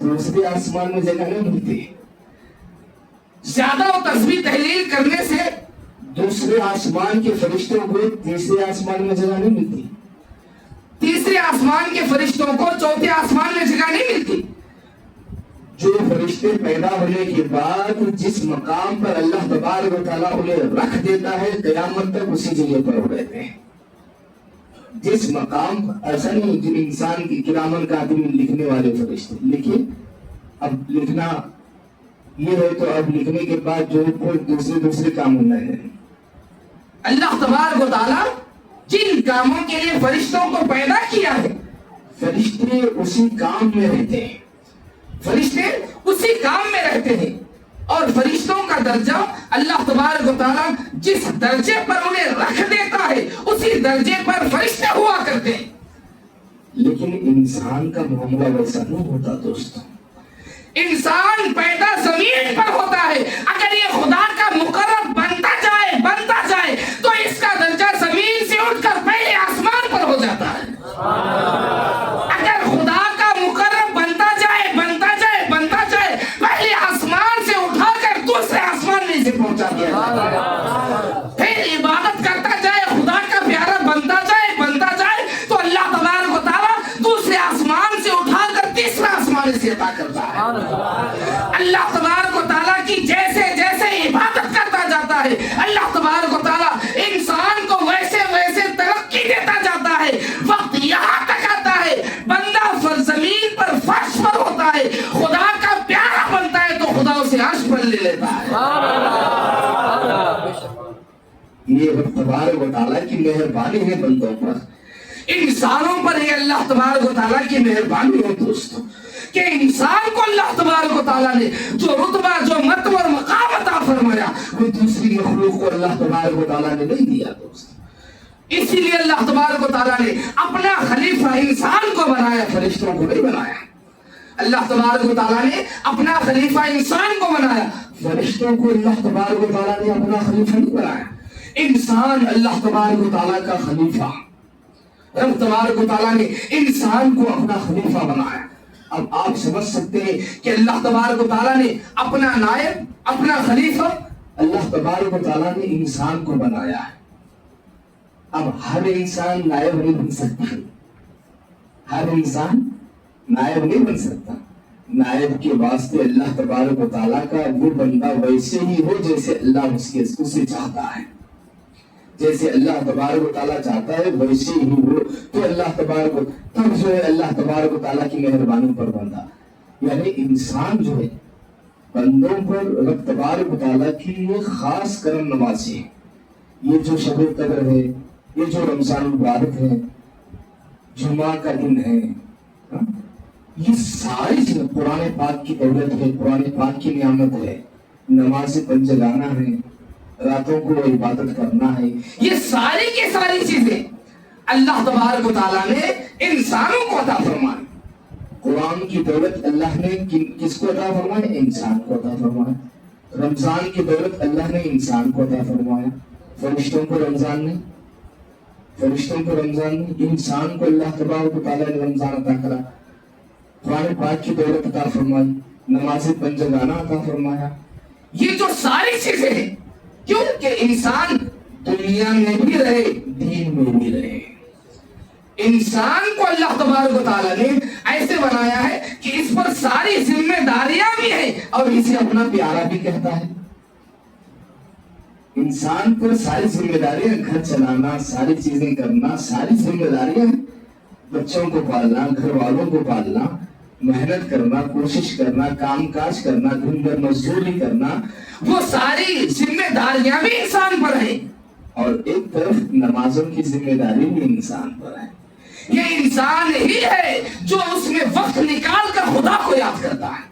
دوسرے آسمان میں جگہ نہیں ملتی، زیادہ تسبیح تحلیل کرنے سے دوسرے آسمان کے فرشتوں کو تیسرے آسمان میں جگہ نہیں ملتی، تیسرے آسمان کے فرشتوں کو چوتھے آسمان میں جگہ نہیں ملتی۔ جو فرشتے پیدا ہونے کے بعد جس مقام پر اللہ تبارک و تعالیٰ انہیں رکھ دیتا ہے قیامت تک اسی جگہ پر ہو رہتے ہیں۔ جس مقام ایسا نہیں جن انسان کی کرامن کاتبین لکھنے والے فرشتے لکھے، اب لکھنا یہ ہے تو اب لکھنے کے بعد جو کوئی دوسرے کام ہونا ہے۔ اللہ تبارک و تعالیٰ جن کاموں کے لیے فرشتوں کو پیدا کیا ہے فرشتے اسی کام میں رہتے ہیں، فرشتے اسی کام میں رہتے ہیں، اور فرشتوں کا درجہ اللہ تبارک و تعالیٰ جس درجے پر انہیں رکھ دیتا ہے اسی درجے پر فرشتے ہوا کرتے ہیں۔ لیکن انسان کا معاملہ ویسا نہیں ہوتا دوستوں۔ انسان پیدا زمین پر ہوتا ہے، اگر یہ خدا کا مقرر بنتا جائے تو اس کا درجہ زمین سے اٹھ کر پہلے آسمان پر ہو جاتا ہے۔ اگر خدا کا مقرر بنتا جائے پہلے آسمان سے اٹھا کر دوسرے آسمان میں سے پہنچا دیا جاتا ہے۔ پھر عبادت کرتا جائے، خدا کا پیارا بنتا جائے تو اللہ تبارک و تعالیٰ دوسرے آسمان سے اٹھا کر تیسرا آسمان سے عطا کرتا ہے۔ اللہ تبارک و تعالیٰ کی جیسے عبادت کرتا جاتا ہے اللہ تبارک و تعالیٰ انسان کو ویسے ترقی دیتا جاتا ہے۔ وقت یہاں تک آتا ہے بندہ زمین پر فرش پر ہوتا ہے، خدا کا پیارا بنتا ہے تو خدا اسے عرش پر لے لیتا ہے۔ یہ رب تبارک و تعالیٰ کی مہربانی ہے بندوں پر، انسانوں پر یہ اللہ تبارک و تعالیٰ کی مہربانی ہے دوستو، کہ انسان کو اللہ تبارک و تعالیٰ نے جو رتبہ، جو مرتبہ اور مقام عطا فرمایا کوئی دوسری مخلوق کو اللہ تبارک و تعالیٰ نے نہیں دیا دوست۔ اسی لیے اللہ تبارک و تعالیٰ نے اپنا خلیفہ انسان کو بنایا، فرشتوں کو نہیں بنایا۔ اللہ تبارک و تعالیٰ نے اپنا خلیفہ انسان کو بنایا، فرشتوں کو اللہ تبارک و تعالیٰ نے اپنا خلیفہ نہیں بنایا۔ انسان اللہ تبارک و تعالیٰ کا خلیفہ، رب تبارک و تعالیٰ نے انسان کو اپنا خلیفہ بنایا۔ اب آپ سمجھ سکتے ہیں کہ اللہ تبارک و تعالیٰ نے اپنا نائب، اپنا خلیفہ اللہ تبارک و تعالیٰ نے انسان کو بنایا ہے۔ اب ہر انسان نائب نہیں بن سکتا، ہر انسان نائب نہیں بن سکتا، नायब के वास्ते अल्लाह तबारक व तआला का वो बंदा वैसे ही हो जैसे अल्लाह उसे चाहता है। जैसे अल्लाह तबारक व तआला चाहता है वैसे ही हो, तो अल्लाह तबारक तब जो है अल्लाह तबारक व तआला की मेहरबानी पर बंदा, यानी इंसान जो है बंदों पर रब तबारक व तआला की ये खास करम नवाजी है। ये जो शब कदर है, ये जो रमजान मुबारक है, जुमा का दिन है, ये सारी चीजें कुरान पाक की दौलत है, कुरान पाक की नियामत है, नमाज पंज जगाना है, रातों को इबादत करना है, ये सारी की सारी चीजें अल्लाह तबारक व तआला ने इंसानों को अता फरमाई। कुरान की दौलत अल्लाह ने किसको अता फरमाई? इंसान को अता फरमाया। रमजान की दौलत अल्लाह ने इंसान को अता फरमाया। फरिश्तों को रमजान ने इंसान को अल्लाह तबारक व तआला ने रमजान अता करा। कुरान पाक की दौलत अता फरमाई, नमाज पंज गाना अता फरमाया। ये जो सारी चीजें हैं, क्योंकि इंसान दुनिया में भी रहे, दीन में भी रहे। इंसान को अल्लाह तबारक व तआला ने ऐसे बनाया है कि इस पर सारी जिम्मेदारियां भी हैं और इसे अपना प्यारा भी कहता है। इंसान पर सारी जिम्मेदारियां, घर चलाना, सारी चीजें करना, सारी जिम्मेदारियां हैं। बच्चों को पालना, घर वालों को पालना, मेहनत करना, कोशिश करना, काम काज करना, दिन भर मजदूरी करना, वो सारी जिम्मेदारियां भी इंसान पर है। और एक तरफ नमाजों की जिम्मेदारी भी इंसान पर है। ये इंसान ही है जो उसमें वक्त निकाल कर खुदा को याद करता है,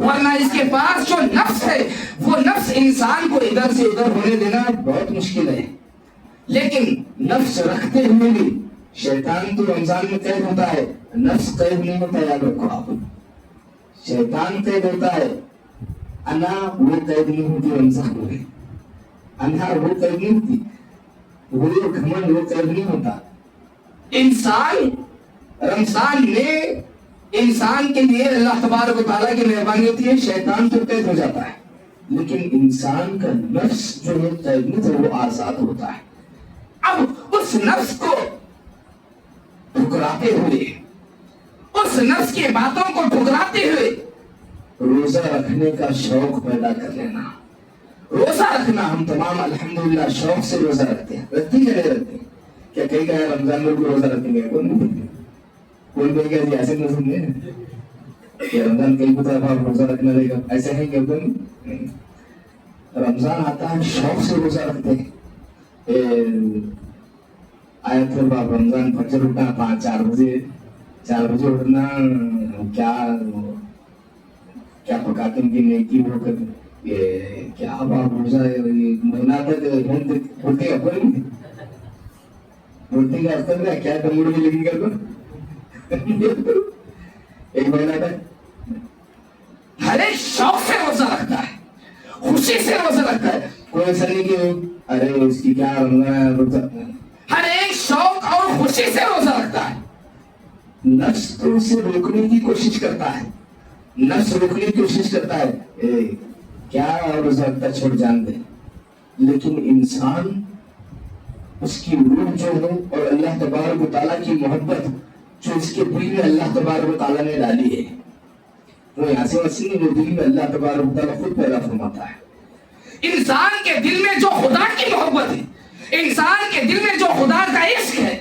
वरना इसके पास जो नफ्स है, वो नफ्स इंसान को इधर से उधर होने देना बहुत मुश्किल है। लेकिन नफ्स रखते हुए भी शैतान तो रमजान में कैद होता है, नफ्स कैद नहीं होता, याद रखो आप। शैतान कैद होता है, अना वो कैद नहीं होती रमजान में। अना वो कैद नहीं होती, वो घमंड वो कैद नहीं होता। इंसान रमजान में इंसान के लिए अल्लाह तबारक व तआला की मेहरबानी होती है, शैतान तो कैद हो जाता है, लेकिन इंसान का नफ्स जो है कैद नहीं तो वो आजाद होता है। अब उस नफ्स को ठुकराते हुए, उस नफ्स की बातों को ठुकराते हुए रोजा रखने का शौक पैदा कर लेना। रोजा रखना हम तमाम अल्हम्दुलिल्लाह शौक से रोजा रखते हैं, रखते हैं नहीं रखते? क्या कहीं कहा रमजान में रोजा रखेंगे? कौन कहेगा ऐसे न सुनिए कि रमजान कहीं को तरफ रोजा रखना रहेगा, ऐसे है क्या? रमजान आता है शौक से रोजा रखते हैं। आया थे बाप रमजान फजर उठना 4 बजे उठना, क्या पकाते हैं कि नेकी वो कर ये क्या बाप रोजा महीना तक बोलते का असर है क्या डमूड में लिखी कर दो एक महीना तक हर एक शौक से रोजा रखता है, खुशी से रोजा रखता है। कोई ऐसा नहीं कि अरे उसकी क्या रोजा, हर एक शौक और खुशी से रोजा रखता है। नफ्स तो उसे रोकने की कोशिश करता है, नफ्स रोकने की कोशिश करता है, क्या रोजा रखता छोड़ जान दे। लेकिन इंसान उसकी रूह जो है और अल्लाह तबारक व तआला की मोहब्बत जो इसके दिल में अल्लाह तबारक व तआला ने डाली है, वो यहाँ से वैसे नहीं, वो दिल में अल्लाह तबारक व तआला खुद पैदा फरमाता है। इंसान के दिल में जो खुदा की मोहब्बत है, इंसान के दिल में जो खुदा का इश्क है,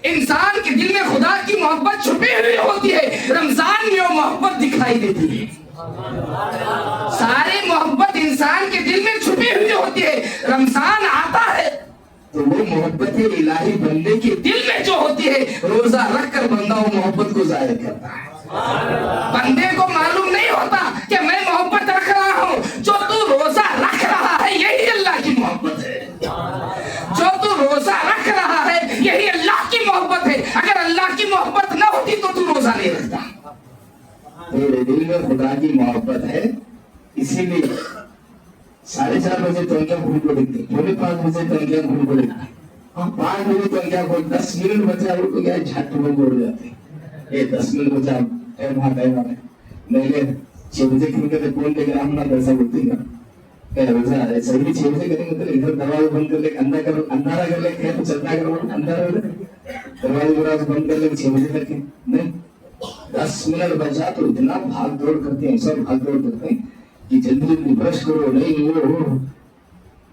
इंसान के दिल में खुदा की मोहब्बत छुपी हुई होती है, रमजान में वो मोहब्बत दिखाई देती है। सारी मोहब्बत इंसान के दिल में छुपी हुई होती है, रमजान आता है तो वो मोहब्बत इलाही बंदे के दिल में जो होती है, रोजा रख कर बंदा वो मोहब्बत को जाहिर करता है। बंदे को मालूम नहीं होता कि मैं मोहब्बत रख रहा हूँ, जो तू रोजा रख रहा है यही अल्लाह की मोहब्बत है। जो तू रोजा रख रहा है यही अल्लाह की मोहब्बत है। अगर अल्लाह की मोहब्बत न होती तो तू रोजा नहीं रखता। तेरे दिल में खुदा की मोहब्बत है, इसीलिए 4:30 बजे तो क्या भूल को देखते, 4:45 बजे तो क्या भूल को देखते, 5 बजे तो क्या भूल, 10 मिनट बचा वो तो क्या झट में बोल जाते, 10 मिनट बचा टाइम नहीं 6 बजे क्योंकि तो कौन लेकर हम ना पैसा बोलते हैं सही 6 बजे करेंगे तो इधर दरवाजा बंद कर ले, अंधारा कर ले, तो चलता करो अंधारा दरवाजा बंद कर ले 6 बजे तक नहीं 10 मिनट बचा तो इतना भाग दौड़ करते हैं, सब भाग दौड़ करते हैं कि जल्दी जल्दी ब्रश करो, नहीं वो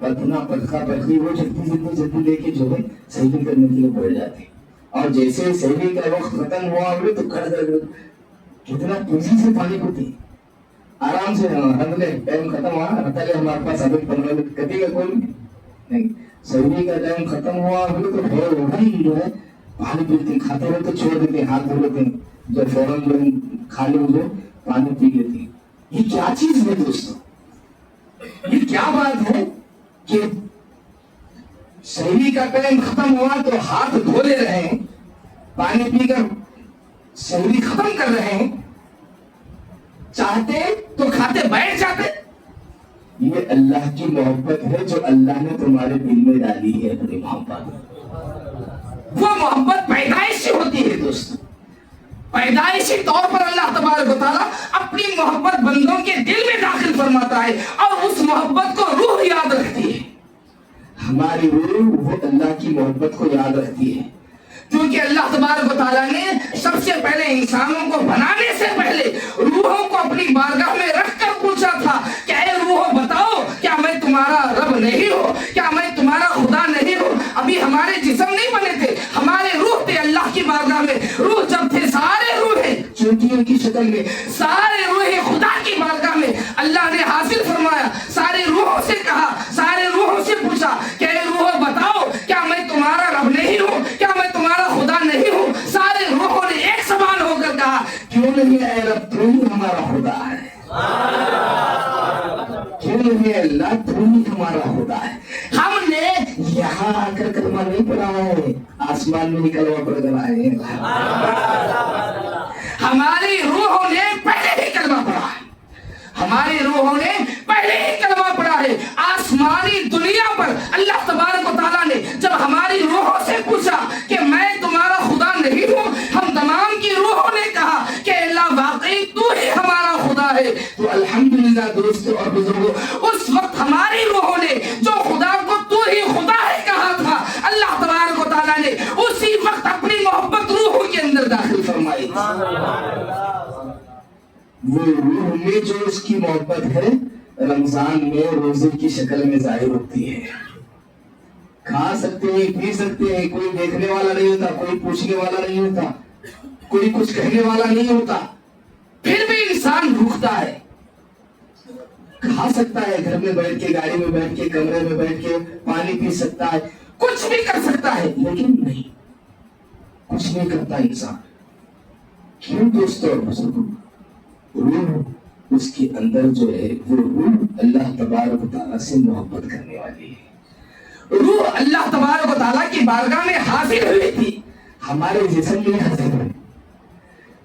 पतना पटका पटकी वो जल्दी जल्दी जल्दी लेके जो है सैलिंग करने के लिए बढ़ जाते हैं। और जैसे सैलिंग का वक्त खत्म हुआ बोले तो खड़ कर कितना तेजी से पानी पीते आराम से। हमने टाइम खत्म हुआ पहले हमारे पास अभी 15 मिनट कटेगा कोई नहीं, सैलिंग का टाइम खत्म हुआ बोले तो फिर वही जो है पानी पीते, खाते हुए तो छोड़ देते, हाथ धो लेते हैं, जब फौरन जो खाली हो जाए पानी पी लेते हैं। ये क्या चीज है दोस्तों, ये क्या बात है कि शहरी का टाइम खत्म हुआ तो हाथ धो ले रहे हैं, पानी पीकर शहरी खत्म कर रहे हैं, चाहते तो खाते बैठ जाते। ये अल्लाह की मोहब्बत है जो अल्लाह ने तुम्हारे दिल में डाली है। अपनी मोहब्बत, वो मोहब्बत पैदाइशी होती है दोस्तों। पैदाइशी तौर पर अल्लाह तबारक व तआला अपनी मोहब्बत बंदों के दिल में दाखिल फरमाता है और उस मोहब्बत को रूह याद रखती है। हमारी रूह वो अल्लाह की मोहब्बत को याद रखती है, क्योंकि अल्लाह तबारक व तआला ने सबसे पहले इंसानों को बनाने से पहले रूहों को अपनी बारगाह में रखकर पूछा था कि ऐ रूह बताओ, क्या मैं तुम्हारा रब नहीं हो, क्या मैं तुम्हारा खुदा नहीं हो। अभी हमारे जिस्म नहीं बने थे, हमारे रूह थे अल्लाह की बारगाह में। रूह जब थे सारे रूहें चूंटियों की शक्ल में, सारे रूहें खुदा की बारगाह में अल्लाह ने हासिल फरमाया। सारे रूहों से कहा, सारे रूहों से पूछा कि ऐ रूह बताओ, क्या मैं तुम्हारा रब नहीं हूँ, क्या मैं तुम्हारा खुदा नहीं हूँ। सारे रूहों ने एक समान होकर कहा, क्यों नहीं है रब, तू ही हमारा खुदा है। क्यों नहीं है अल्लाह, तू ही हमारा खुदा है। हमने यहाँ आकर कलमा नहीं पढ़ा है, आसमान में ही कलमा पढ़ कर आए हैं। हमारी रूहों ने पहले ही कलमा पढ़ा है, हमारी रूहों ने पहले ही कलमा पढ़ा है। आसमानी दुनिया पर अल्लाह तबारक व तआला ने जब हमारी रूहों से पूछा कि मैं तुम्हारा खुदा नहीं हूँ, हम तमाम की रूहों ने कहा कि अल्लाह वाकई तू ही हमारा खुदा है। तो अल्हम्दुलिल्लाह दोस्तों और बुजुर्गों, उस वक्त हमारी रूहों ने जो खुदा को तू ही खुदा है कहा था, अल्लाह तबारक व तआला ने उसी वक्त अपनी मोहब्बत रूहों के अंदर दाखिल फरमाई। वो रूह में जो उसकी मोहब्बत है रमजान में रोजे की शक्ल में जाहिर होती है। खा सकते हैं, पी सकते हैं, कोई देखने वाला नहीं होता, कोई पूछने वाला नहीं होता, कोई कुछ कहने वाला नहीं होता, फिर भी इंसान भूखता है। खा सकता है, घर में बैठ के, गाड़ी में बैठ के, कमरे में बैठ के पानी पी सकता है, कुछ भी कर सकता है, लेकिन नहीं, कुछ नहीं करता इंसान। क्यों दोस्तों और बुजुर्गों, रूह उसके अंदर जो है वो रूह अल्लाह तबारक व तआला से मोहब्बत करने वाली है। रूह अल्लाह तबारक व तआला की बारगाह में हाजिर हुई थी, हमारे जिस्म में हाजिर हुई।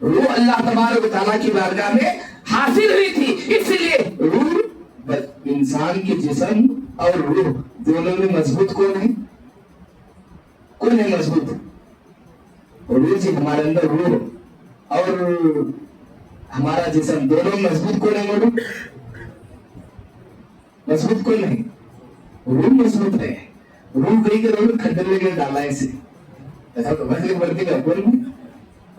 रूह अल्लाह तबारक व तआला की बारगाह में हाजिर हुई थी, इसलिए रूह इंसान के जिस्म और रूह दोनों में मजबूत कौन है? कौन है मजबूत? रूह जी, हमारे अंदर रूह और हमारा जिस्म दोनों मजबूत कौन है? बोलो, मजबूत कौन है? रूह मजबूत है। रूह गई के रोड खड्डे में गए डाला इसे, ऐसा तो वैसे बढ़ती है। बोल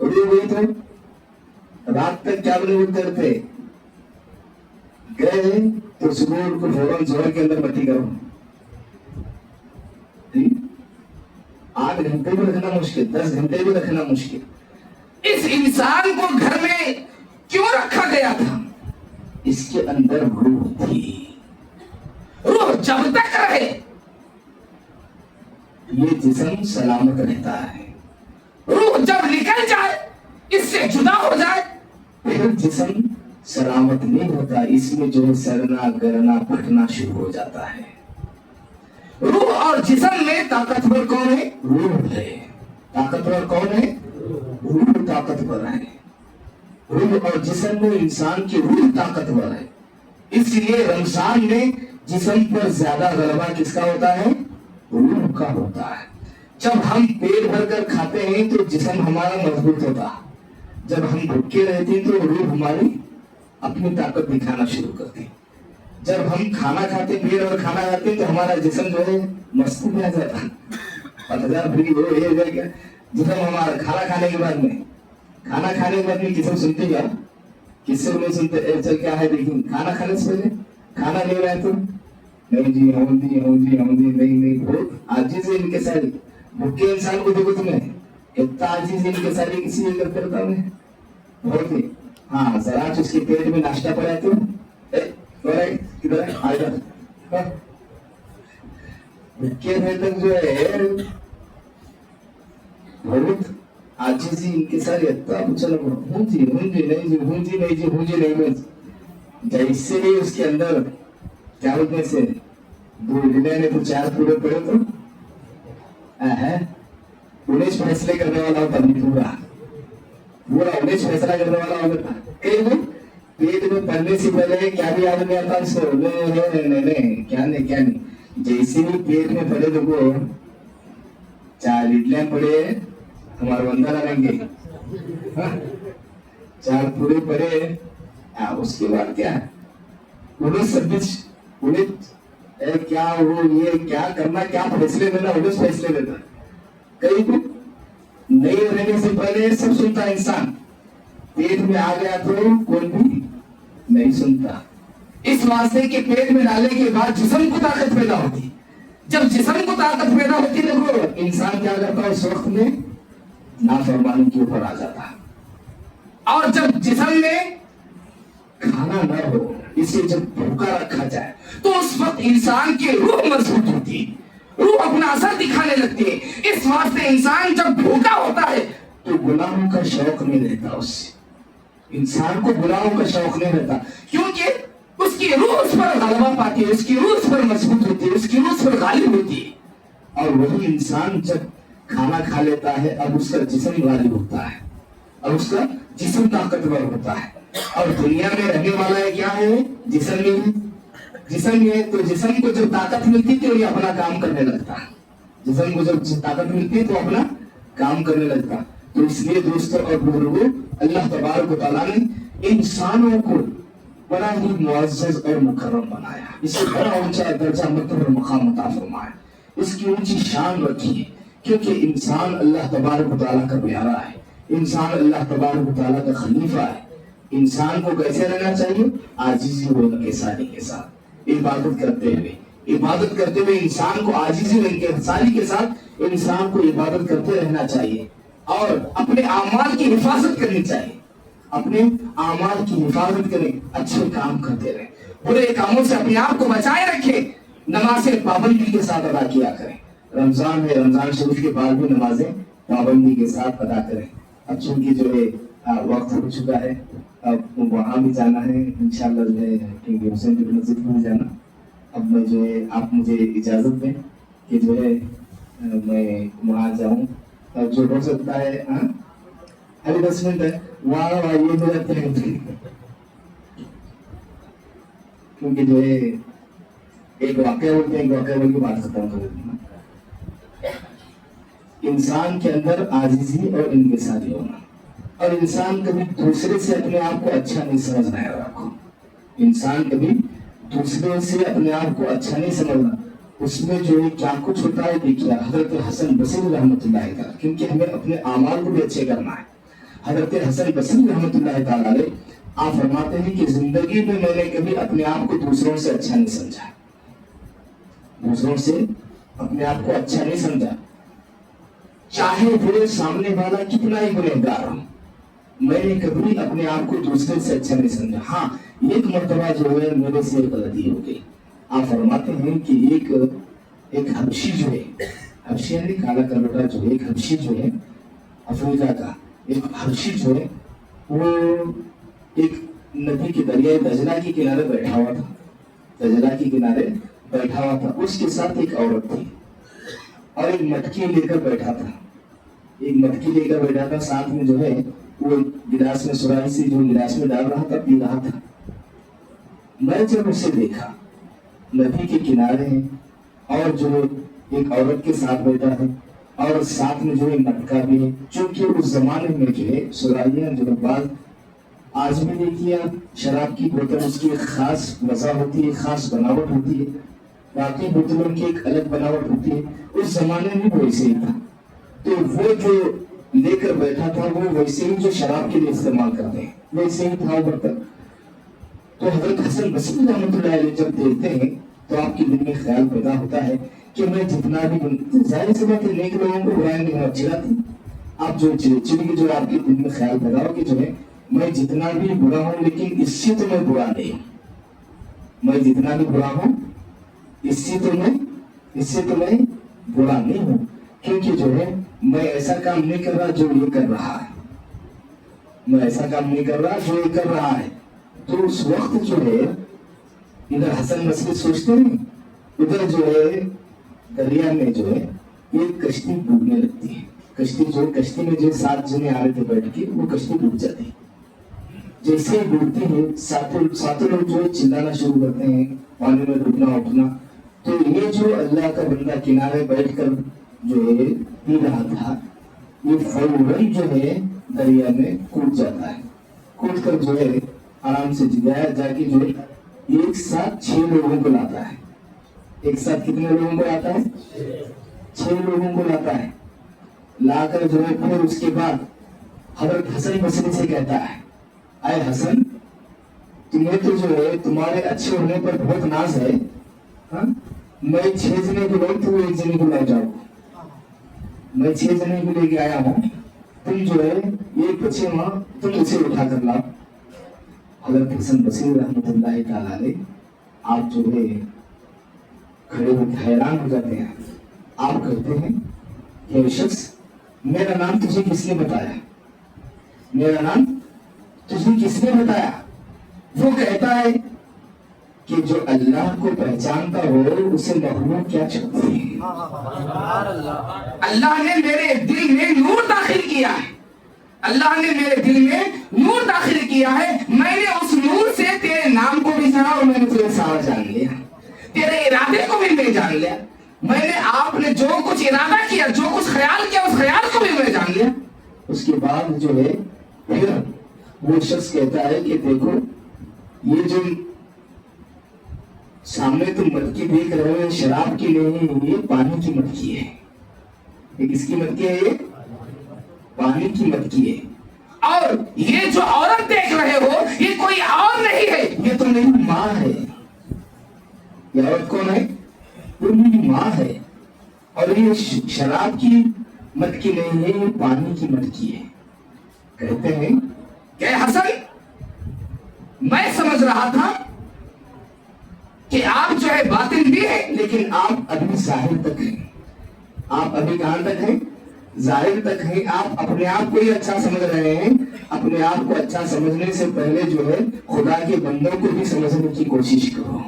रूह गई तो रात तक क्या बने करते गए तो सुबह उनको फौरन जोर के अंदर बत्ती करो। 8 घंटे भी रखना मुश्किल, 10 घंटे भी रखना मुश्किल। इस इंसान को घर में क्यों रखा गया था? इसके अंदर रूह थी। रूह जब तक रहे ये जिस्म सलामत रहता है। रूह जब निकल जाए, इससे जुदा हो जाए, फिर जिस्म सलामत नहीं होता, इसमें जो है सड़ना गलना फटना शुरू हो जाता है। रूह और जिस्म में ताकतवर कौन है? रूह है। ताकतवर कौन है? रूह ताकतवर है। रूह और जिस्म में इंसान की रूह ताकतवर है, इसलिए रमजान में जिस्म पर ज्यादा गलबा किसका होता है? रूह का होता है। जब हम पेट भरकर खाते हैं तो जिस्म हमारा मजबूत होता है, जब हम भूखे रहते हैं तो रूह हमारी अपनी ताकत दिखाना शुरू करती है। जब हम खाना खाते पेट और खाना खाते तो हमारा जिस्म जो है मस्ती में आ जाता है, 5000 फ्री हो क्या जिस्म हमारा खाना खाने के बाद में खाना खाने के बाद में किसे सुनते क्या, किससे नहीं सुनते? चल क्या है देखिए, खाना खाने से पहले खाना ले रहा है तो नहीं जी हम जी नहीं नहीं, बहुत आजीज है इनके सारी। भूखे इंसान को देखो तुम्हें कितना आजीज है इनके सारी, किसी ने करता है बहुत ही। हाँ जरा उसके पेट में नाश्ता पड़ा है तो किधर है आ जा। भूखे तक जो है बहुत आजीजी इनके सारे चलो हूँ जी नहीं जैसे ही उसके अंदर क्या बोलते से दो ने तो चार पूरे पड़े तो उन्नीस फैसले करने वाला होता नहीं, पूरा 19 फैसला करने वाला होता। कहीं पेट में पढ़ने से पहले क्या भी याद नहीं आता उसको, नहीं क्या नहीं। जैसे ही पेट में पड़े तो 4 इडलियां पड़े हमारे बंदा रहेंगे, 4 पूरे पड़े। उसके बाद क्या 19-26 क्या वो ये क्या करना, क्या फैसले लेना, 19 फैसले लेता। कहीं भी नहीं रहने से पहले सब सुनता इंसान, पेट में आ गया तो कोई भी नहीं सुनता। इस वास्ते के पेट में डालने के बाद जिस्म को ताकत पैदा होती। जब जिस्म को ताकत पैदा होती है तो इंसान क्या करता है उस वक्त में नाफरमानी के ऊपर आ जाता। और जब जिस्म में खाना न हो, इसे जब भूखा रखा जाए तो उस वक्त इंसान की रूह मजबूत होती है, रूह अपना असर दिखाने लगती है। इस वास्ते इंसान जब भूखा होता है तो गुनाहों का शौक नहीं रहता उससे, इंसान को गुनाहों का शौक नहीं रहता, क्योंकि उसकी रूह उस पर गलबा पाती है, उसकी रूह उस पर मजबूत होती है, उसकी रूह उस पर गालिब होती है। और वही इंसान जब खाना खा लेता है अब उसका जिस्म गालिब होता है, अब उसका जिस्म ताकतवर होता है। और दुनिया में रहने वाला है क्या है, जिस्म में, जिस्म है। तो जिस्म को जब ताकत मिलती तो ये अपना काम करने लगता है, जिस्म को जब ताकत मिलती है तो अपना काम करने लगता। तो इसलिए दोस्तों और बुजुर्गों, अल्लाह तबारक व तआला ने इंसानों को बड़ा ही मुअज़्ज़ज़ और मुकर्रम बनाया, इसे बड़ा ऊंचा दर्जा मतलब मकाम अता फरमाया, इसकी ऊंची शान रखी है। क्योंकि इंसान अल्लाह तबारक व तआला का प्यारा है, इंसान अल्लाह तबारक व तआला का खलीफा है। इंसान को कैसे रहना चाहिए, आजीजी व इनकिसारी के साथ, इबादत करते हुए इंसान को आजीजी व इनकिसारी के साथ इंसान को इबादत करते रहना चाहिए। और अपने आमाल की हिफाजत करनी चाहिए, अपने आमाल की हिफाजत करें, अच्छे काम करते रहे, बुरे कामों से अपने आप को बचाए रखे, नमाजें पाबंदी के साथ अदा किया करें। रमजान में रमजान शरीफ के बाद भी नमाजें पाबंदी के साथ अदा करें। अब चूंकि जो है वक्त हो चुका है, अब वहाँ भी जाना है इंशाल्लाह, जो है किंग हुसैन की मस्जिद में भी जाना। अब मैं जो है आप मुझे इजाजत दें कि जो है मैं वहाँ जाऊँ, अब जो हो सकता है अभी 10 मिनट है वहाँ ये मेरा तय, क्योंकि जो है एक वाकया बोलते हैं, एक वाकया बोल के बात खत्म कर देते हैं। इंसान के अंदर आजीजी और इनकिसारी होना, और इंसान कभी दूसरे से अपने आप को अच्छा नहीं समझना है। रखो, इंसान कभी दूसरे से अपने आप को अच्छा नहीं समझना। उसमें जो है क्या कुछ होता है देखिए, हजरत हसन बसरी रहमतुल्लाह अलैह, क्योंकि हमें अपने आमाल को भी अच्छे करना है। हजरत हसन बसरी रहमतुल्लाह अलैह आप फरमाते हैं कि जिंदगी में मैंने कभी अपने आप को दूसरों से अच्छा नहीं समझा, दूसरों से अपने आप को अच्छा नहीं समझा, चाहे वो सामने वाला कितना ही गुनहगार हो, मैंने कभी अपने आप को दूसरे से अच्छा नहीं समझा। हाँ, एक मर्तबा जो है मेरे से गलती हो गई। आप फरमाते हैं कि एक हबशी जो है, हबशी यानी काला करवटा जो है, एक हबशी जो है अफ्रीका का, एक हबशी जो है वो एक नदी के दरिया दजला के किनारे बैठा हुआ था, दजला के किनारे बैठा हुआ था। उसके साथ एक औरत थी और एक मटकी लेकर बैठा था, एक मटकी लेकर बैठा था, साथ में जो है वो गिलास में सुराही से जो गिलास में डाल रहा था, पी रहा था। मैं जब उसे देखा, नदी के किनारे है और जो एक औरत के साथ बैठा है और साथ में जो है मटका भी है, क्योंकि उस जमाने में जो है सुराहियां जो बाद आज भी देखिए आप, शराब की बोतल उसकी एक खास मजा होती है, खास बनावट होती है, बाकी बोतलों की एक अलग बनावट होती है। उस जमाने में वो ऐसे ही था। तो वो जो लेकर बैठा था वो वैसे ही जो शराब के लिए इस्तेमाल करते हैं वैसे ही था वो बर्तन। तो हजरत हसन बसरी रहमतुल्लाह अलैह जब देखते हैं तो आपके दिल में ख्याल पैदा होता है कि मैं जितना भी जाहिर सी बात है नेक लोगों को बुराई नहीं अच्छी थी। आप जो चिड़चिड़ी जो आपके दिल में ख्याल पैदा हो कि जो है मैं जितना भी बुरा हूं लेकिन इससे तो मैं बुरा नहीं, मैं जितना भी बुरा हूं इससे तो मैं बुरा नहीं हूं, क्योंकि जो है मैं ऐसा काम नहीं कर रहा जो ये कर रहा है, मैं ऐसा काम नहीं कर रहा जो ये कर रहा है। तो उस वक्त जो है इधर हसन बसरी सोचते हैं, उधर जो है दरिया में जो है एक कश्ती डूबने लगती है। कश्ती में जो 7 जने आ रहे थे बैठ के, वो कश्ती डूब जाती है। जैसे ही डूबती है सातों लोग जो है चिल्लाना शुरू करते हैं, पानी में डूबना उठना। तो ये जो अल्लाह का बंदा किनारे बैठकर जो है पी रहा था, ये फौरन जो है दरिया में कूद जाता है। कूद कर जो है आराम से जाके जो है एक साथ 6 लोगों को लाता है। एक साथ कितने लोगों को लाता है? 6 लोगों को लाता है। लाकर जो है फिर उसके बाद हजरत हसन बसरी से कहता है, आए हसन, तुम्हें तो जो है तुम्हारे अच्छे होने पर बहुत नाज है, हाँ? मैं 6 जने को लाई, तुम 1 जने को ला जाओ। मैं 6 जने को लेके आया हूँ, तुम जो है एक बच्चे वहां तुम उसे उठा कर लाओ। हजरत हसन बसरी रहमतुल्लाह ताला अलैह आप जो है खड़े होकर हैरान हो जाते हैं। आप कहते हैं कि शख्स, मेरा नाम तुझे किसने बताया? मेरा नाम तुझे किसने बताया? वो कहता है कि जो अल्लाह को पहचानता हो उसे मखलूक क्या चाहती है। अल्लाह ने मेरे दिल में नूर दाखिल किया है, अल्लाह ने मेरे दिल में नूर दाखिल किया है। मैंने उस नूर से तेरे नाम को भी जाना और मैंने तुझे सारा जान लिया, तेरे इरादे को भी मैं जान लिया। मैंने आपने जो कुछ इरादा किया, जो कुछ ख्याल किया, उस ख्याल को भी मैं जान लिया। उसके बाद जो है फिर वो शख्स कहता है कि देखो, ये जो सामने तुम मटकी देख रहे हो शराब की नहीं, ये पानी की मटकी है। ये किसकी मटकी है? ये पानी की मटकी है। और ये जो औरत देख रहे हो ये कोई और नहीं है, ये तो मेरी माँ है। ये औरत कौन है? वो मेरी माँ है। और ये शराब की मटकी नहीं है, ये पानी की मटकी है। कहते हैं कि हसन, मैं समझ रहा था कि आप जो है बातिन भी है, लेकिन आप अभी जाहिर तक हैं। आप अभी कहां तक हैं? जाहिर तक हैं। आप अपने आप को ही अच्छा समझ रहे हैं। अपने आप को अच्छा समझने से पहले जो है खुदा के बंदों को भी समझने की कोशिश करो।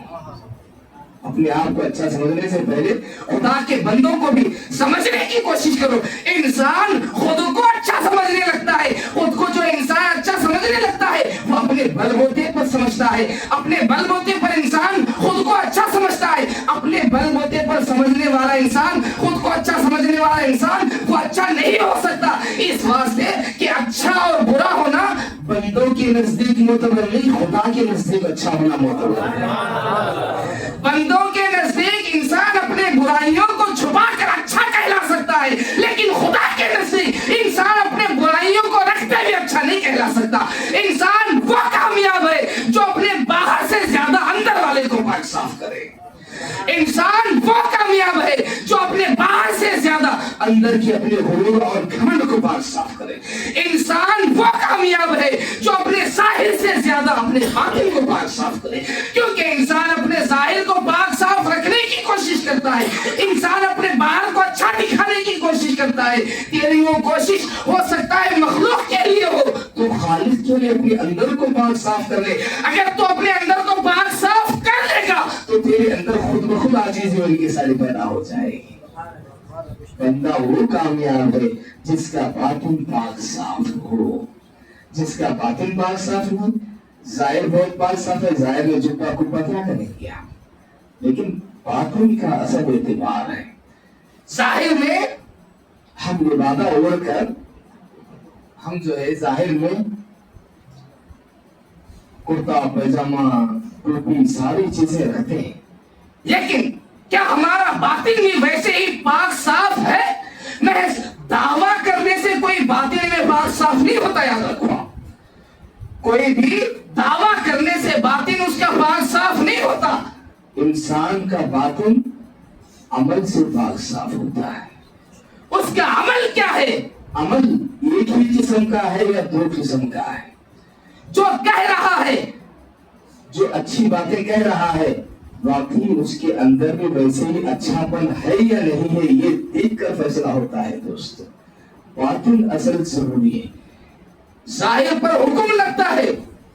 अपने आप को अच्छा समझने से पहले खुदा के बंदों को भी समझने की कोशिश करो। इंसान खुद को अच्छा समझने लगता है, खुद को जो इंसान अच्छा समझने लगता है वो अपने बलबूते पर समझता है। अपने बलबूते पर इंसान खुद को अच्छा समझता है। अपने बलबूते पर समझने वाला इंसान, खुद को अच्छा समझने वाला इंसान वो अच्छा नहीं हो सकता। इस वास्ते कि अच्छा और बुरा होना बंदों के नजदीक मोतबर नहीं, खुदा के नजदीक अच्छा होना मोतबर है। बंदों के नजदीक इंसान अपने बुराइयों को छुपा कर अच्छा कहला सकता है, लेकिन खुदा के नजदीक इंसान अपने बुराइयों को रखते हुए अच्छा नहीं कहला सकता। इंसान वो कामयाब है जो अपने बाहर से ज्यादा अंदर वाले को पाक साफ करे। इंसान वो कामयाब है जो अपने बाहर से ज्यादा अंदर की अपने गुरूर और घमंड को पाक साफ करे। इंसान वो कामयाब है जो अपने जाहिर से ज्यादा अपने बातिन को पाक साफ करे, क्योंकि इंसान अपने जाहिर को पाक साफ रखने की कोशिश करता है, इंसान अपने बाहर को अच्छा दिखाने की कोशिश करता है। तेरी वो कोशिश हो सकता है मखलूक के लिए हो, तो खालिक के लिए अपने अंदर को पाक साफ कर ले। अगर तू अपने अंदर को पाक साफ कर लेगा तो तेरे अंदर खुद ब खुद आजीज़ी और इंकिसारी पैदा हो जाएगी। बंदा वो कामयाब है जिसका बातिन पाक साफ हो, जिसका बातिन पाक साफ हो। जाहिर बहुत पाक साफ है, जाहिर में जुब्बा कुब्बा क्या करेंगे आप, लेकिन बातिन का असल एतबार है। जाहिर में हम लिबादा ओढ़ कर हम जो है जाहिर में कुर्ता पैजामा टोपी सारी चीजें रखते हैं, लेकिन क्या हमारा बातिन भी वैसे ही पाक साफ है? महज दावा करने से कोई बातिल में पाक साफ नहीं होता, याद रखो। कोई भी दावा करने से बातिन उसका पाक साफ नहीं होता। इंसान का बातिन अमल से पाक साफ होता है। उसका अमल क्या है? अमल एक ही किस्म का है या दो किस्म का है? जो कह रहा है, जो अच्छी बातें कह रहा है, वाकई उसके अंदर भी वैसे ही अच्छापन है या नहीं है, ये देखकर फैसला होता है दोस्तों। बातिन असल जरूरी है। जाहिर पर हुक्म लगता है,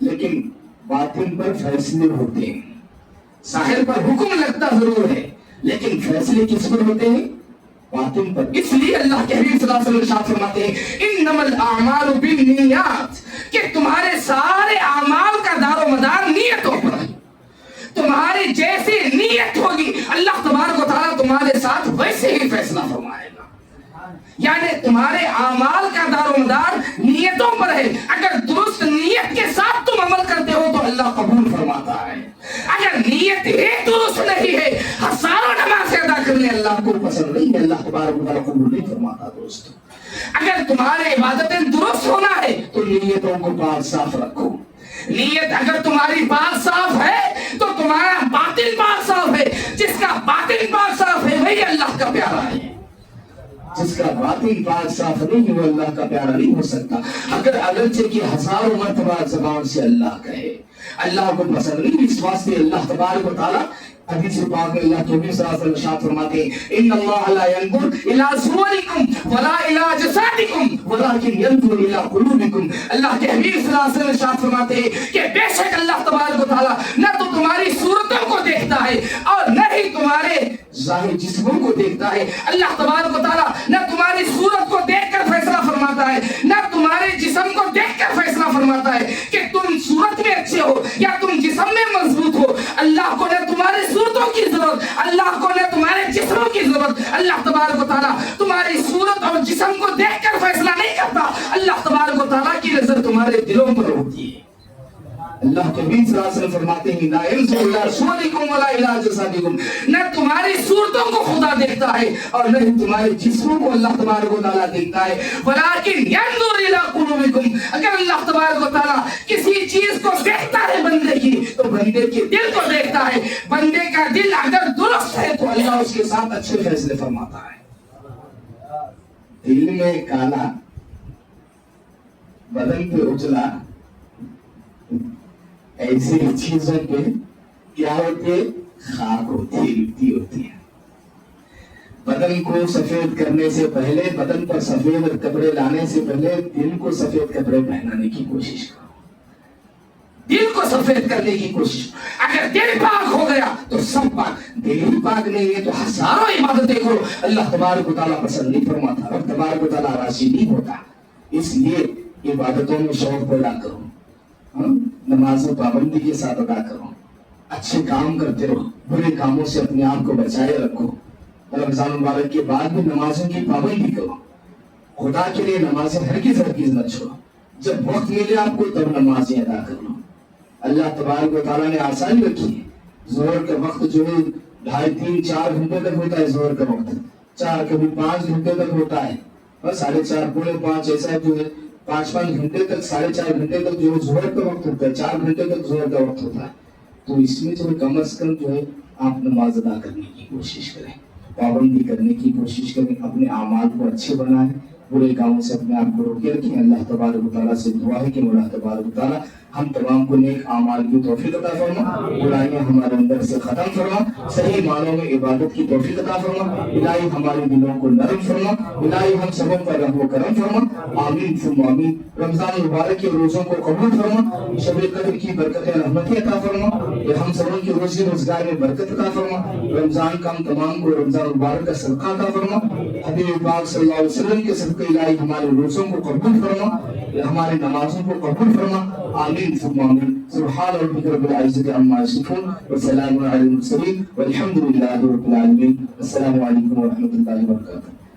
लेकिन बातिन पर फैसले होते हैं। जाहिर पर हुक्म लगता जरूर है, लेकिन फैसले किस पर होते हैं? बातिन पर। इसलिए अल्लाह के हबीब सल्लल्लाहु अलैहि वसल्लम इरशाद फरमाते हैं, इन्नमल आमालु बिन्नियात, कि तुम्हारे सारे अमाल का दारो मदार नियतों पर है। तुम्हारी जैसी नियत होगी अल्लाह तबारक व तआला तुम्हारे साथ वैसे ही फैसला फरमाएगा। यानी तुम्हारे अमाल का दारोमदार नियतों पर है। अगर दुरुस्त नियत के साथ तुम अमल करते हो तो अल्लाह कबूल फरमाता है। अगर नियत ही दुरुस्त नहीं है, हजारों नमाज अदा करने अल्लाह को पसंद नहीं है, अल्लाह तबारक व तआला कबूल नहीं फरमाता दोस्तों। अगर तुम्हारे इबादतें दुरुस्त होना है तो नियतों को पाक साफ रखो। नियत अगर तुम्हारी बात साफ है तो तुम्हारा बातिन पाक साफ है। जिसका बातिन पाक साफ है वही अल्लाह का प्यारा है। जिसका बातिन पाक साफ नहीं है वो अल्लाह का प्यारा नहीं हो सकता। अगर अगरचे की हजारों मर्तबा ज़बान से अल्लाह कहे, अल्लाह को पसंद नहीं। इस वास्ते अल्लाह तबारक व तआला हदीस पाक में अल्लाह के नबी सल्लल्लाहु अलैहि वसल्लम इरशाद फरमाते हैं, इन्नल्लाह ला यंजुर इला सुवरिकुम वला इला जसादिकुम वलाकिन यंजुर इला कुलूबिकुम। अल्लाह के हबीब सल्लल्लाहु अलैहि वसल्लम इरशाद फरमाते हैं कि बेशक अल्लाह तबारक व तआला न तो तुम्हारी सूरतों को देखता है और न ही तुम्हारे ज़ाहिर जिस्मों को देखता है। अल्लाह तबारक व तआला न तुम्हारी सूरत को देखकर फैसला फरमाता है, न तुम्हारे जिस्म को देखकर फैसला फरमाता है कि तुम सूरत में अच्छे हो या तुम जिस्म में मजबूत हो। अल्लाह को न तुम्हारे सूरतों की जरूरत, अल्लाह को न तुम्हारे जिस्मों की जरूरत। अल्लाह तबारक व तआला तुम्हारी सूरत और जिस्म को देखकर फैसला नहीं करता। अल्लाह तबारक व तआला की नजर तुम्हारे दिलों पर होती है। अल्लाह के नबी सल्लल्लाहु अलैहि वसल्लम फरमाते हैं, ला यंजुर इला सुवरिकुम वला इला जसादिकुम। न तुम्हारी सूरतों को खुदा देखता है और न ही तुम्हारे जिस्मों को अल्लाह तबारक व तआला देखता है, वलाकिन यंजुर इला कुलूबिकुम। अगर अल्लाह तबारक व तआला किसी चीज को देखता है बंदे की तो बंदे के दिल को देखता है। बंदे का दिल अगर दुरुस्त है तो अल्लाह उसके साथ अच्छे फैसले फरमाता है। दिल में काला, बदन पे उजला, ऐसी चीजों पे क्या होते? खाक होती है, मिट्टी होती है। बदन को सफेद करने से पहले, बदन पर सफेद कपड़े लाने से पहले दिल को सफेद कपड़े पहनाने की कोशिश करो। दिल को सफेद करने की कोशिश। अगर दिल पाक हो गया तो सब पाक। दिल ही पाक नहीं है तो हजारों इबादतें करो, अल्लाह तबारक व तआला पसंद नहीं फरमाता, रब तबारक व तआला राजी नहीं होता। इसलिए इबादतों में शौक पैदा करो, नमाज़ें पाबंदी के साथ अदा करो, अच्छे काम करते रहो, बुरे कामों से अपने आप को बचाए रखो। रमजान मुबारक के बाद भी नमाजों की पाबंदी करो। खुदा के लिए नमाजें हरगिज़ न छोड़ो। जब वक्त मिले आपको तब नमाजें अदा कर लो। अल्लाह तबारक व तआला ने आसानी रखी है। जोहर का वक्त जो है 2.5, 3, 4 घंटे तक होता है। जोहर का वक्त 4 कभी 5 घंटे तक होता है और 4:30, 4:45 ऐसा जो है 5-5 घंटे तक, 4.5 घंटे तक जो है जोहर का वक्त होता है। 4 घंटे तक जोहर का वक्त होता है। तो इसमें जो है कम से कम जो है आप नमाज अदा करने की कोशिश करें, पाबंदी करने की कोशिश करें, अपने आमाल को अच्छे बनाएं, बुरे कामों से अपने आप को रोके रखें। अल्लाह तबारक व तआला से दुआ है कि मौला तबारक व तआला हम तमाम को नेक आमाल की तौफीक अता फरमा, बुराइयां हमारे अंदर से खत्म फरमा, सही मानों में इबादत की तौफीक अता फरमा। इलाही हमारे दिलों को नरम फरमा, इलाही हम सबों पर रहम व करम फरमा। आमीन सुम्मा आमीन। रमजान मुबारक के रोजों को कबूल फरमा, शब कद्र की बरकतें रहमतें अता फरमा, हम सबों की रोजी रोजगार में बरकत अता फरमा। रमजान का हम तमाम को रमजान मुबारक का सदका अता फरमा। हबीब पाक सल्लल्लाहु अलैहि वसल्लम के सदके इलाही हमारे रोजों को कबूल फरमा, हमारे नमाजों को कबूल फरमा। आमीन सुम्मा आमीन। सुब्हान रब्बिक रब्बिल इज्जति अम्मा यसिफून व सलामुन अलल मुरसलीन वल्हम्दुलिल्लाहि रब्बिल आलमीन। अस्सलामु अलैकुम व रहमतुल्लाहि व बरकातुहू।